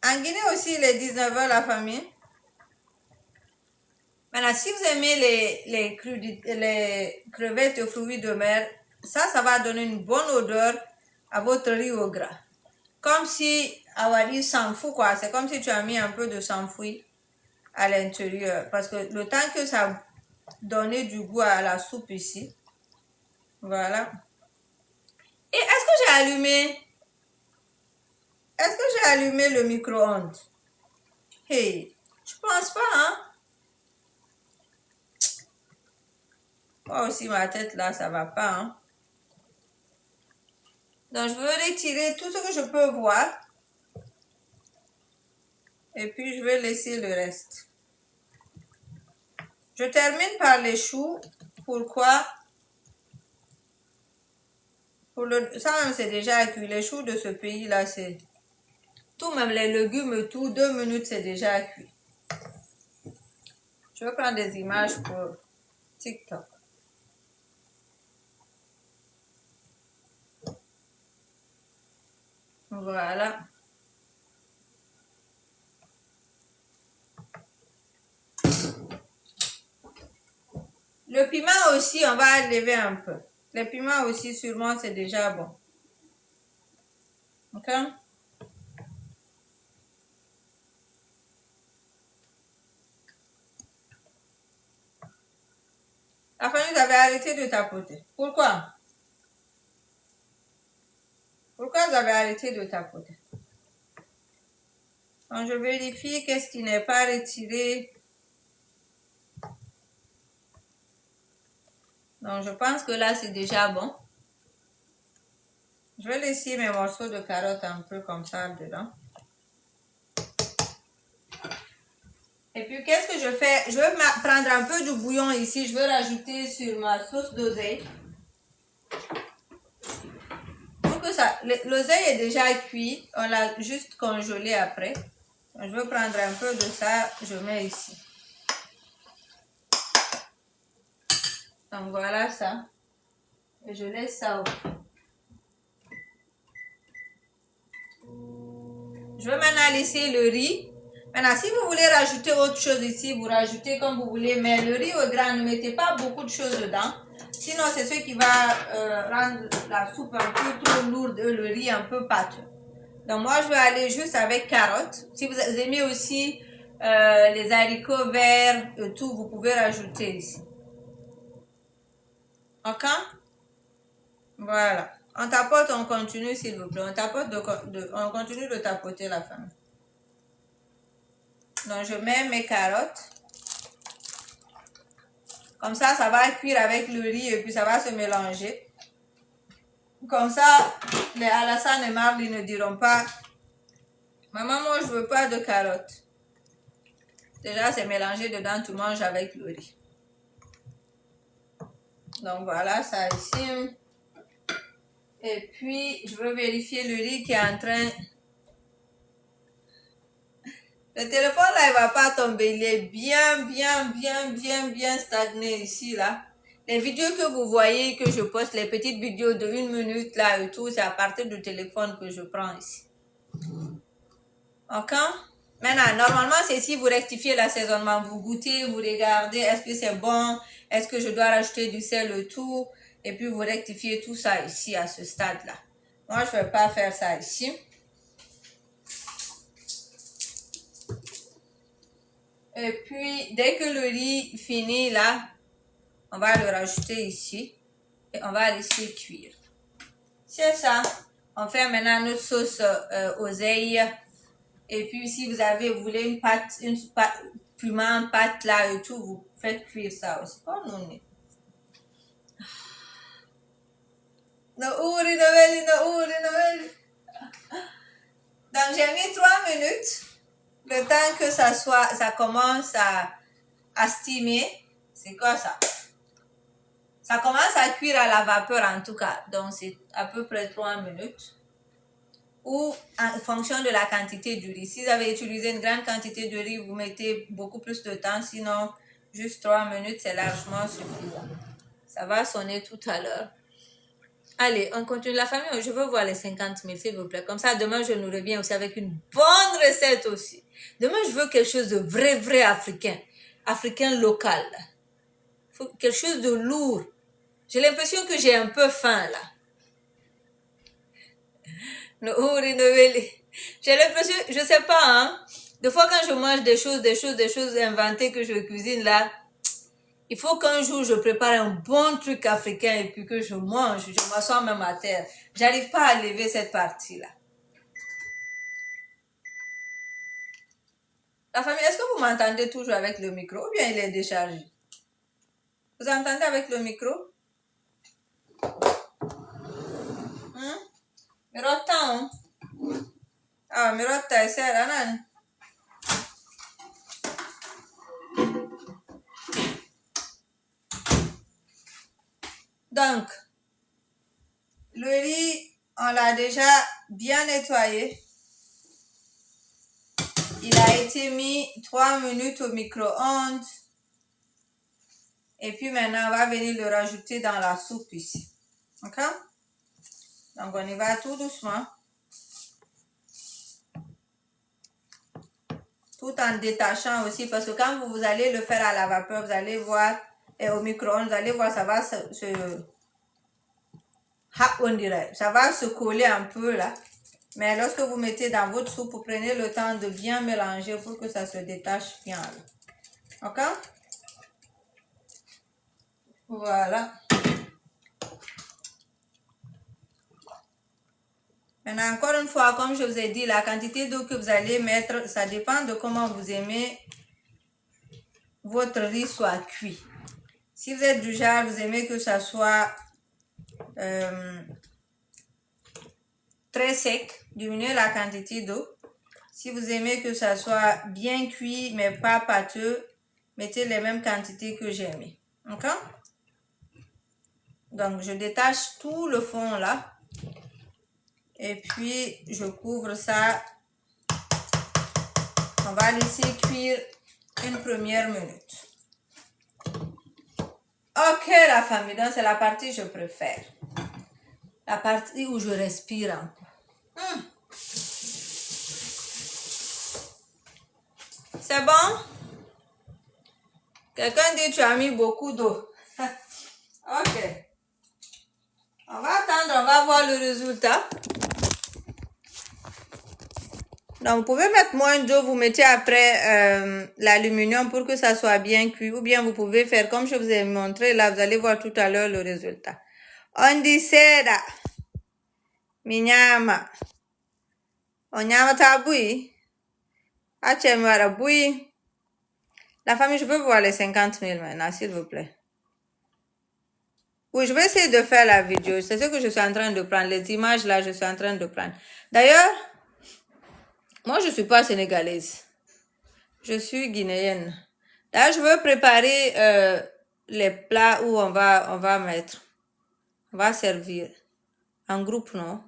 S1: En Guinée aussi, il est 19h, la famille. Maintenant, si vous aimez les crevettes aux fruits de mer, ça va donner une bonne odeur à votre riz au gras. Comme si, Awadi s'en fout, quoi. C'est comme si tu as mis un peu de s'enfouir à l'intérieur. Parce que le temps que ça donnait du goût à la soupe ici. Voilà. Et est-ce que j'ai allumé? Est-ce que j'ai allumé le micro-ondes? Hey, je pense pas, hein? Moi aussi, ma tête là, ça va pas, hein? Donc, je veux retirer tout ce que je peux voir. Et puis, je vais laisser le reste. Je termine par les choux. Pourquoi? Ça même, c'est déjà cuit. Les choux de ce pays-là, c'est... Tout, même les légumes, tout, 2 minutes, c'est déjà cuit. Je vais prendre des images pour TikTok. Voilà. Le piment aussi, on va lever un peu. Le piment aussi, sûrement, c'est déjà bon. OK? La famille, vous avez arrêté de tapoter. Pourquoi? Pourquoi vous avez arrêté de tapoter? Quand je vérifie qu'est-ce qui n'est pas retiré. Donc, je pense que là, c'est déjà bon. Je vais laisser mes morceaux de carottes un peu comme ça dedans. Et puis, qu'est-ce que je fais? Je vais prendre un peu du bouillon ici. Je vais rajouter sur ma sauce d'oseille. Pour que ça... L'oseille est déjà cuit. On l'a juste congelé après. Donc, je vais prendre un peu de ça. Je mets ici. Donc, voilà ça. Et je laisse ça au fond. Je vais maintenant laisser le riz. Maintenant, si vous voulez rajouter autre chose ici, vous rajoutez comme vous voulez. Mais le riz au grand, ne mettez pas beaucoup de choses dedans. Sinon, c'est ce qui va rendre la soupe un peu trop lourde et le riz un peu pâteux. Donc, moi, je vais aller juste avec carottes. Si vous aimez aussi les haricots verts et tout, vous pouvez rajouter ici. Ok? Voilà. On tapote, on continue s'il vous plaît. On tapote, on continue de tapoter la famille. Donc, je mets mes carottes. Comme ça va cuire avec le riz et puis ça va se mélanger. Comme ça, les Alassane et Marley ne diront pas « Maman, moi, je veux pas de carottes. » Déjà, c'est mélangé dedans, tu manges avec le riz. Donc, voilà ça ici. Et puis, je veux vérifier le riz qui est en train... Le téléphone, là, il va pas tomber. Il est bien stagné ici, là. Les vidéos que vous voyez, que je poste, les petites vidéos de 1 minute, là, et tout, c'est à partir du téléphone que je prends ici. Ok? Maintenant, normalement, c'est si vous rectifiez l'assaisonnement. Vous goûtez, vous regardez, est-ce que c'est bon? Est-ce que je dois rajouter du sel, et tout? Et puis, vous rectifiez tout ça ici, à ce stade-là. Moi, je ne vais pas faire ça ici. Et puis, dès que le riz finit là, on va le rajouter ici. Et on va laisser cuire. C'est ça. On fait maintenant notre sauce oseille. Et puis, si vous voulez une pâte, piment, pâte là et tout, vous faites cuire ça aussi. Oh non. Donc, j'ai mis 3 minutes. Le temps que ça commence à steamer. C'est quoi ça? Ça commence à cuire à la vapeur en tout cas. Donc, c'est à peu près 3 minutes. Ou en fonction de la quantité du riz. Si vous avez utilisé une grande quantité de riz, vous mettez beaucoup plus de temps. Sinon, juste 3 minutes, c'est largement suffisant. Ça va sonner tout à l'heure. Allez, on continue. La famille, je veux voir les 50 000, s'il vous plaît. Comme ça, demain, je nous reviens aussi avec une bonne recette aussi. Demain, je veux quelque chose de vrai africain. Africain local. Faut quelque chose de lourd. J'ai l'impression que j'ai un peu faim, là. J'ai l'impression, je sais pas, hein. Des fois, quand je mange des choses inventées que je cuisine, là, il faut qu'un jour, je prépare un bon truc africain et puis que je mange. Je m'assois même à terre. J'arrive pas à lever cette partie-là. La famille, est-ce que vous m'entendez toujours avec le micro ou bien il est déchargé? Vous entendez avec le micro? Mirota, ah, mirota, c'est là, donc, le riz, on l'a déjà bien nettoyé. Il a été mis 3 minutes au micro-ondes. Et puis maintenant, on va venir le rajouter dans la soupe ici. Ok? Donc, on y va tout doucement. Tout en détachant aussi. Parce que quand vous allez le faire à la vapeur, vous allez voir, et au micro-ondes, vous allez voir, ça va ça va se coller un peu là. Mais lorsque vous mettez dans votre soupe, vous prenez le temps de bien mélanger pour que ça se détache bien. Là. Ok? Voilà. Maintenant, encore une fois, comme je vous ai dit, la quantité d'eau que vous allez mettre, ça dépend de comment vous aimez votre riz soit cuit. Si vous êtes du genre, vous aimez que ça soit très sec, diminuez la quantité d'eau. Si vous aimez que ça soit bien cuit, mais pas pâteux, mettez les mêmes quantités que j'ai mis. Ok? Donc, je détache tout le fond là. Et puis, je couvre ça. On va laisser cuire une première minute. Ok, la famille, donc c'est la partie que je préfère. La partie où je respire encore. C'est bon? Quelqu'un dit tu as mis beaucoup d'eau. Ok. On va attendre, on va voir le résultat. Donc, vous pouvez mettre moins d'eau, vous mettez après l'aluminium pour que ça soit bien cuit. Ou bien vous pouvez faire comme je vous ai montré. Là, vous allez voir tout à l'heure le résultat. On dit seda. Minyama. Onyama tabui. Achemara bui. La famille, je veux voir les 50 000 maintenant, s'il vous plaît. Oui, je vais essayer de faire la vidéo. C'est ce que je suis en train de prendre. Les images là, je suis en train de prendre. D'ailleurs, moi, je ne suis pas sénégalaise. Je suis guinéenne. Là, je veux préparer les plats où on va mettre. On va servir. En groupe, non?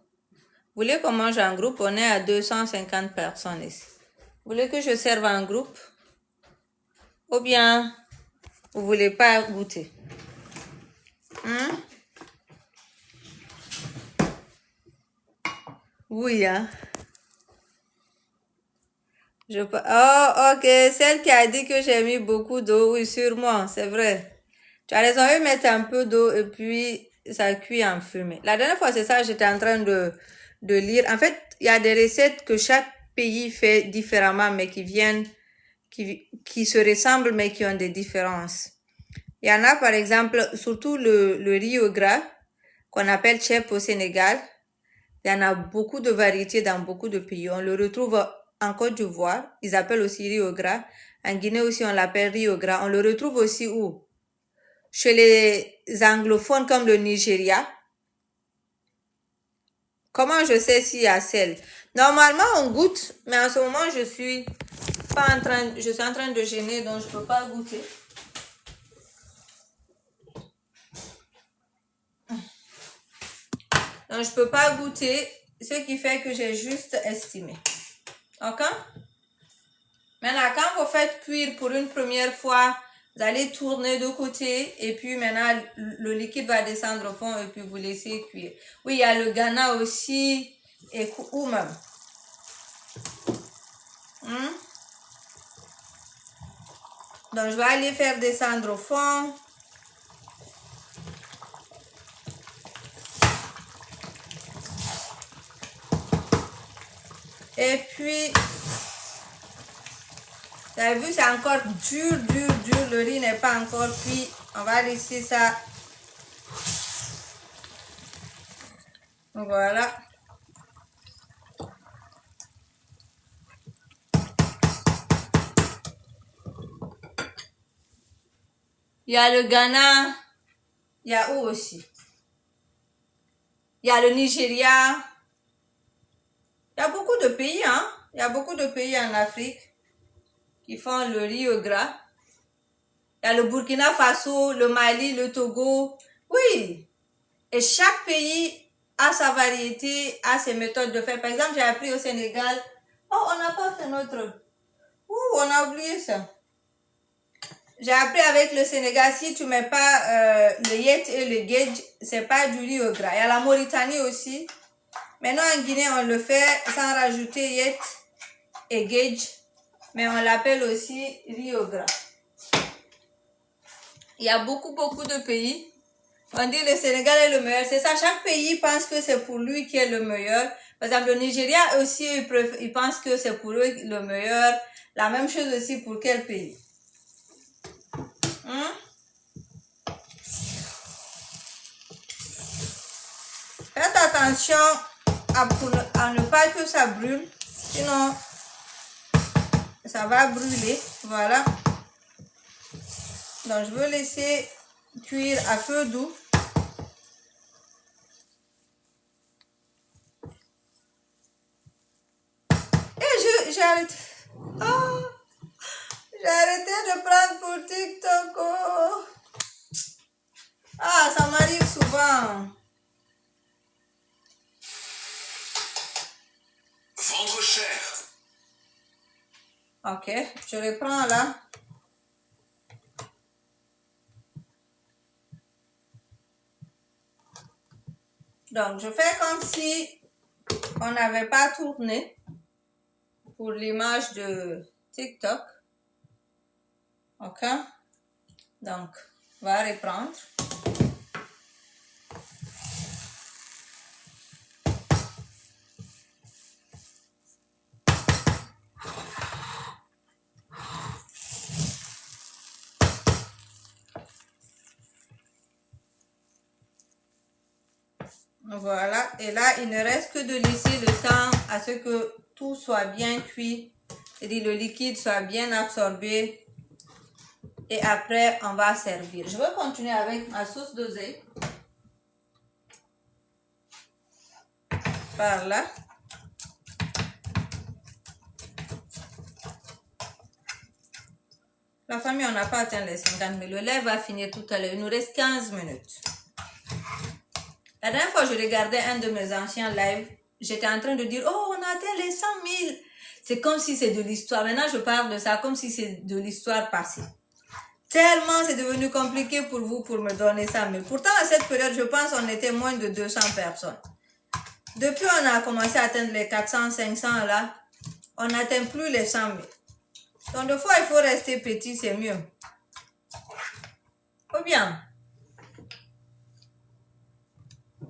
S1: Vous voulez qu'on mange en groupe? On est à 250 personnes ici. Vous voulez que je serve en groupe? Ou bien, vous ne voulez pas goûter? Oui, hein? Oh, ok. Celle qui a dit que j'ai mis beaucoup d'eau, oui, sûrement, c'est vrai. Tu as raison, je vais mettre un peu d'eau et puis ça cuit en fumée. La dernière fois, c'est ça, j'étais en train de lire. En fait, il y a des recettes que chaque pays fait différemment, mais qui se ressemblent, mais qui ont des différences. Il y en a, par exemple, surtout le riz au gras, qu'on appelle chep au Sénégal. Il y en a beaucoup de variétés dans beaucoup de pays. On le retrouve en Côte d'Ivoire. Ils appellent aussi riz au gras. En Guinée aussi, on l'appelle riz au gras. On le retrouve aussi où? Chez les anglophones comme le Nigeria. Comment je sais s'il y a sel? Normalement, on goûte, mais en ce moment, je suis en train de gêner, donc je ne peux pas goûter. Donc, je ne peux pas goûter, ce qui fait que j'ai juste estimé. Ok? Maintenant, quand vous faites cuire pour une première fois, vous allez tourner de côté et puis maintenant, le liquide va descendre au fond et puis vous laissez cuire. Oui, il y a le Ghana aussi et ou même. Donc, je vais aller faire descendre au fond. Et puis, vous avez vu, c'est encore dur. Le riz n'est pas encore cuit. On va laisser ça. Voilà. Il y a le Ghana. Il y a où aussi? Il y a le Nigeria. Il y a beaucoup de pays, hein? Il y a beaucoup de pays en Afrique qui font le riz au gras. Il y a le Burkina Faso, le Mali, le Togo. Oui. Et chaque pays a sa variété, a ses méthodes de faire. Par exemple, j'ai appris au Sénégal. Oh, on n'a pas fait notre... on a oublié ça. J'ai appris avec le Sénégal, si tu mets pas le yet et le gage, c'est pas du riz au gras. Il y a la Mauritanie aussi. Maintenant, en Guinée, on le fait sans rajouter yet et gage. Mais on l'appelle aussi riz au gras. Il y a beaucoup de pays. On dit le Sénégal est le meilleur. C'est ça, chaque pays pense que c'est pour lui qui est le meilleur. Par exemple, le Nigeria aussi, il pense que c'est pour eux le meilleur. La même chose aussi pour quel pays? Faites attention à ne pas que ça brûle. Sinon, ça va brûler. Voilà. Donc, je veux laisser cuire à feu doux. Et je j'ai arrêté. Oh, j'ai arrêté de prendre pour TikTok. Oh. Ah, ça m'arrive souvent.
S2: Vendre cher.
S1: Ok, je les prends là. Donc, je fais comme si on n'avait pas tourné pour l'image de TikTok. Ok. Donc, on va reprendre. Voilà, et là, il ne reste que de laisser le temps à ce que tout soit bien cuit, c'est-à-dire le liquide soit bien absorbé. Et après, on va servir. Je vais continuer avec ma sauce d'oseille. Par là. La famille, on n'a pas atteint les 50, mais le lait va finir tout à l'heure. Il nous reste 15 minutes. La dernière fois, je regardais un de mes anciens lives. J'étais en train de dire, oh, on a atteint les 100 000. C'est comme si c'est de l'histoire. Maintenant, je parle de ça comme si c'est de l'histoire passée. Tellement c'est devenu compliqué pour vous pour me donner 100 000. Pourtant, à cette période, je pense qu'on était moins de 200 personnes. Depuis on a commencé à atteindre les 400, 500 là, on n'atteint plus les 100 000. Donc, des fois, il faut rester petit, c'est mieux. Ou bien.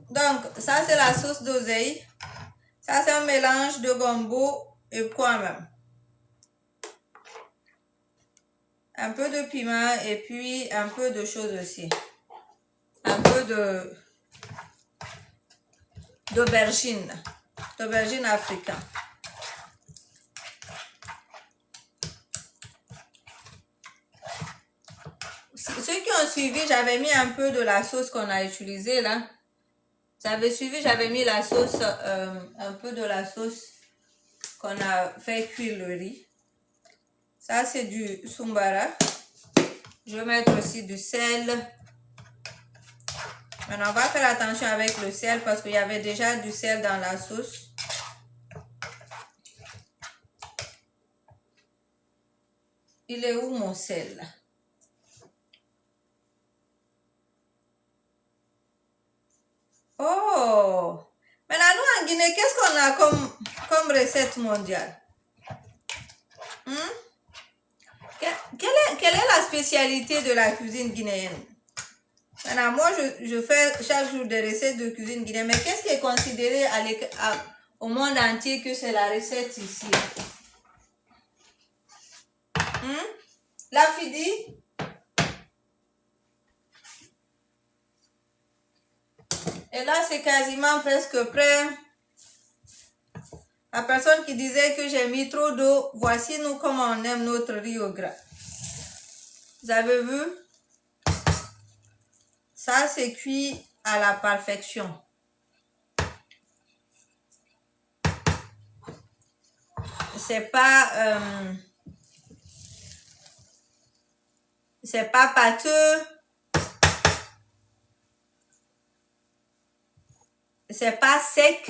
S1: Donc, ça, c'est la sauce d'oseille. Ça, c'est un mélange de gombo et quoi même. Un peu de piment et puis un peu de choses aussi. Un peu d'aubergine. D'aubergine africaine. Ceux qui ont suivi, j'avais mis un peu de la sauce qu'on a utilisée là. Vous avez suivi, j'avais mis la sauce, un peu de la sauce qu'on a fait cuire le riz. Ça, c'est du sumbara. Je vais mettre aussi du sel. Maintenant, on va faire attention avec le sel parce qu'il y avait déjà du sel dans la sauce. Il est où mon sel? Oh! Maintenant, nous en Guinée, qu'est-ce qu'on a comme recette mondiale? Quelle est la spécialité de la cuisine guinéenne? Maintenant, moi, je fais chaque jour des recettes de cuisine guinéenne, mais qu'est-ce qui est considéré au monde entier que c'est la recette ici? La Fidi? Et là, c'est quasiment presque prêt. La personne qui disait que j'ai mis trop d'eau, voici nous comment on aime notre riz au gras. Vous avez vu? Ça, c'est cuit à la perfection. C'est pas pâteux. C'est pas sec.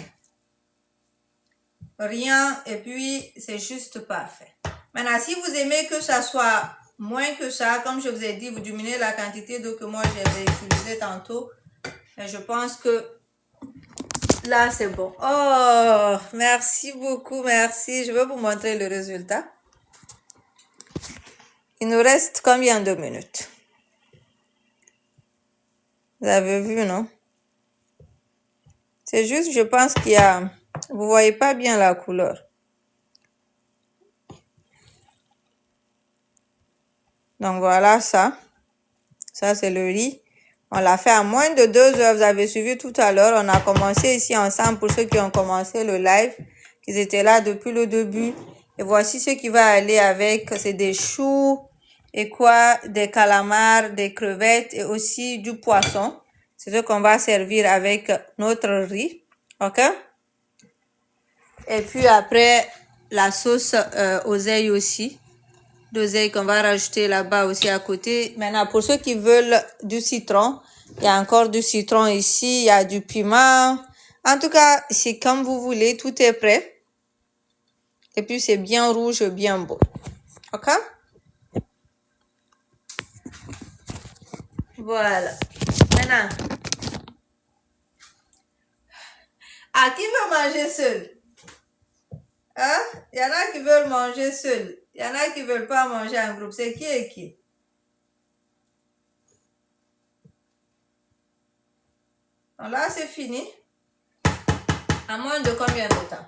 S1: Rien. Et puis, c'est juste parfait. Maintenant, si vous aimez que ça soit moins que ça, comme je vous ai dit, vous diminuez la quantité d'eau que moi j'avais utilisée tantôt. Et je pense que là, c'est bon. Oh, merci beaucoup, merci. Je vais vous montrer le résultat. Il nous reste combien de minutes? Vous avez vu, non? C'est juste, je pense qu'il y a... Vous voyez pas bien la couleur. Donc, voilà ça. Ça, c'est le riz. On l'a fait à moins de 2 heures. Vous avez suivi tout à l'heure. On a commencé ici ensemble pour ceux qui ont commencé le live, qui étaient là depuis le début. Et voici ce qui va aller avec. C'est des choux et quoi? Des calamars, des crevettes et aussi du poisson. C'est ce qu'on va servir avec notre riz. OK? Et puis après, la sauce oseille aussi. D'oseille qu'on va rajouter là-bas aussi à côté. Maintenant, pour ceux qui veulent du citron, il y a encore du citron ici, il y a du piment. En tout cas, c'est comme vous voulez, tout est prêt. Et puis, c'est bien rouge, bien beau. OK? Voilà. Maintenant, à qui veut manger seul? Hein? Il y en a qui veulent manger seul. Il y en a qui veulent pas manger en groupe. C'est qui et qui? Donc là, c'est fini. À moins de combien de temps?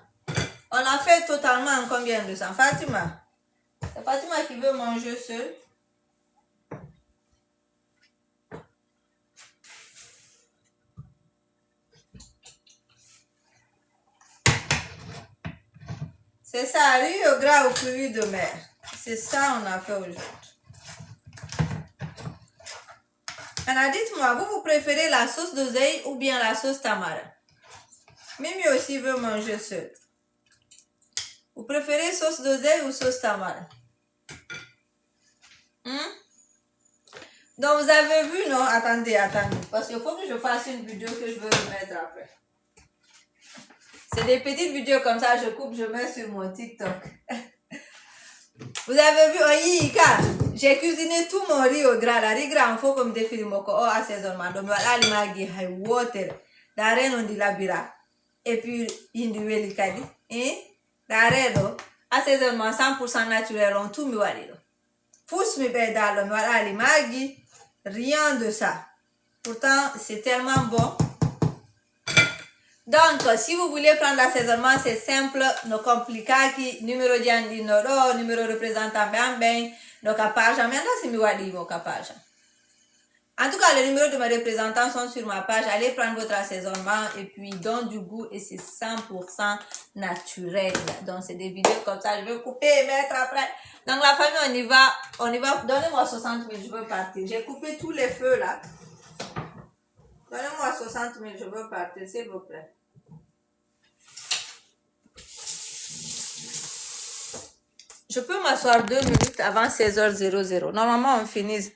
S1: On a fait totalement en combien de temps? Fatima? C'est Fatima qui veut manger seul. C'est ça, riz au gras aux fruits de mer. C'est ça on a fait aujourd'hui. Maintenant, dites-moi, vous préférez la sauce d'oseille ou bien la sauce tamarin? Mimi aussi veut manger seul. Vous préférez sauce d'oseille ou sauce tamarin? Donc, vous avez vu, non? Attendez. Parce qu'il faut que je fasse une vidéo que je veux remettre après. C'est des petites vidéos comme ça, je coupe, je mets sur mon TikTok. Vous avez vu, Oyika, j'ai cuisiné tout mon riz au gras. La riz gras, il faut comme des films, assaisonnement. Donc, voilà, il m'a dit, high water. La reine, on dit la bira. Et puis, il dit, oui, kadi. Et, la reine, assaisonnement 100% naturel, on tout me voit. Pousse mes bébés dans le voilà, il m'a dit, rien de ça. Pourtant, c'est tellement bon. Donc, si vous voulez prendre l'assaisonnement, c'est simple. Nos compliqués, numéro de noro, numéro représentant bien, donc à page, maintenant c'est miwadi mon page. En tout cas, les numéros de mes représentants sont sur ma page. Allez prendre votre assaisonnement et puis donne du goût et c'est 100% naturel. Donc, c'est des vidéos comme ça. Je vais couper et mettre après. Donc, la famille, on y va. Donnez-moi 60 000, je veux partir. J'ai coupé tous les feux là. Donnez-moi 60 000, je veux partir, s'il vous plaît. Je peux m'asseoir 2 minutes avant 16h00. Normalement, on finit.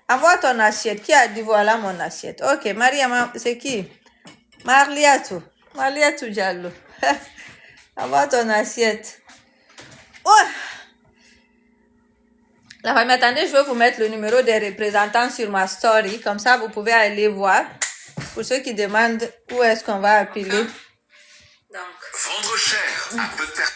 S1: Envoie ton assiette. Qui a dit voilà mon assiette? Ok, Mariam, c'est qui? Marliatou Diallo. Envoie ton assiette. Oh! La famille, attendez, je vais vous mettre le numéro des représentants sur ma story. Comme ça, vous pouvez aller voir. Pour ceux qui demandent où est-ce qu'on va appeler. Donc.
S2: Vendre cher à peu de personnes.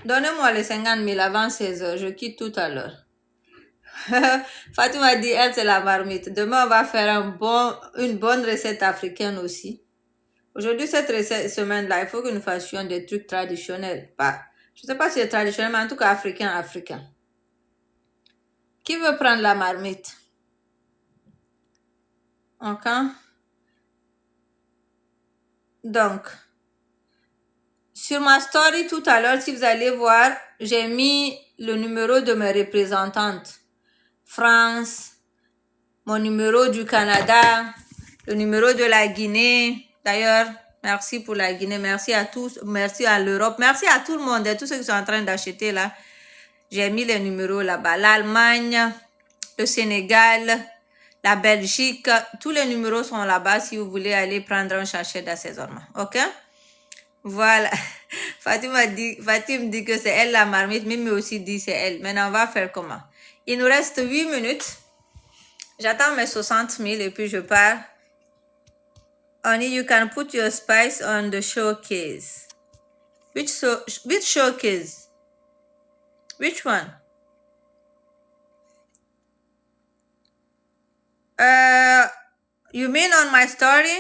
S1: Donnez-moi les 50 000 avant 16h. Je quitte tout à l'heure. Fatima dit, elle, c'est la marmite. Demain, on va faire une bonne recette africaine aussi. Aujourd'hui, cette semaine-là, il faut que nous fassions des trucs traditionnels. Je ne sais pas si c'est traditionnel, mais en tout cas africain. Qui veut prendre la marmite? Ok. Donc, sur ma story tout à l'heure, si vous allez voir, j'ai mis le numéro de mes représentantes. France, mon numéro du Canada, le numéro de la Guinée. D'ailleurs, merci pour la Guinée, merci à tous, merci à l'Europe, merci à tout le monde, à tous ceux qui sont en train d'acheter là. J'ai mis les numéros là-bas. L'Allemagne, le Sénégal, la Belgique, tous les numéros sont là-bas si vous voulez aller prendre un sachet d'assaisonnement. Ok? Voilà. Fatima dit que c'est elle la marmite, Mimi aussi dit c'est elle. Maintenant, on va faire comment? Il nous reste 8 minutes. J'attends mes 60 000 et puis je pars. Only you can put your spice on the showcase. Which showcase? Which one? You mean on my story?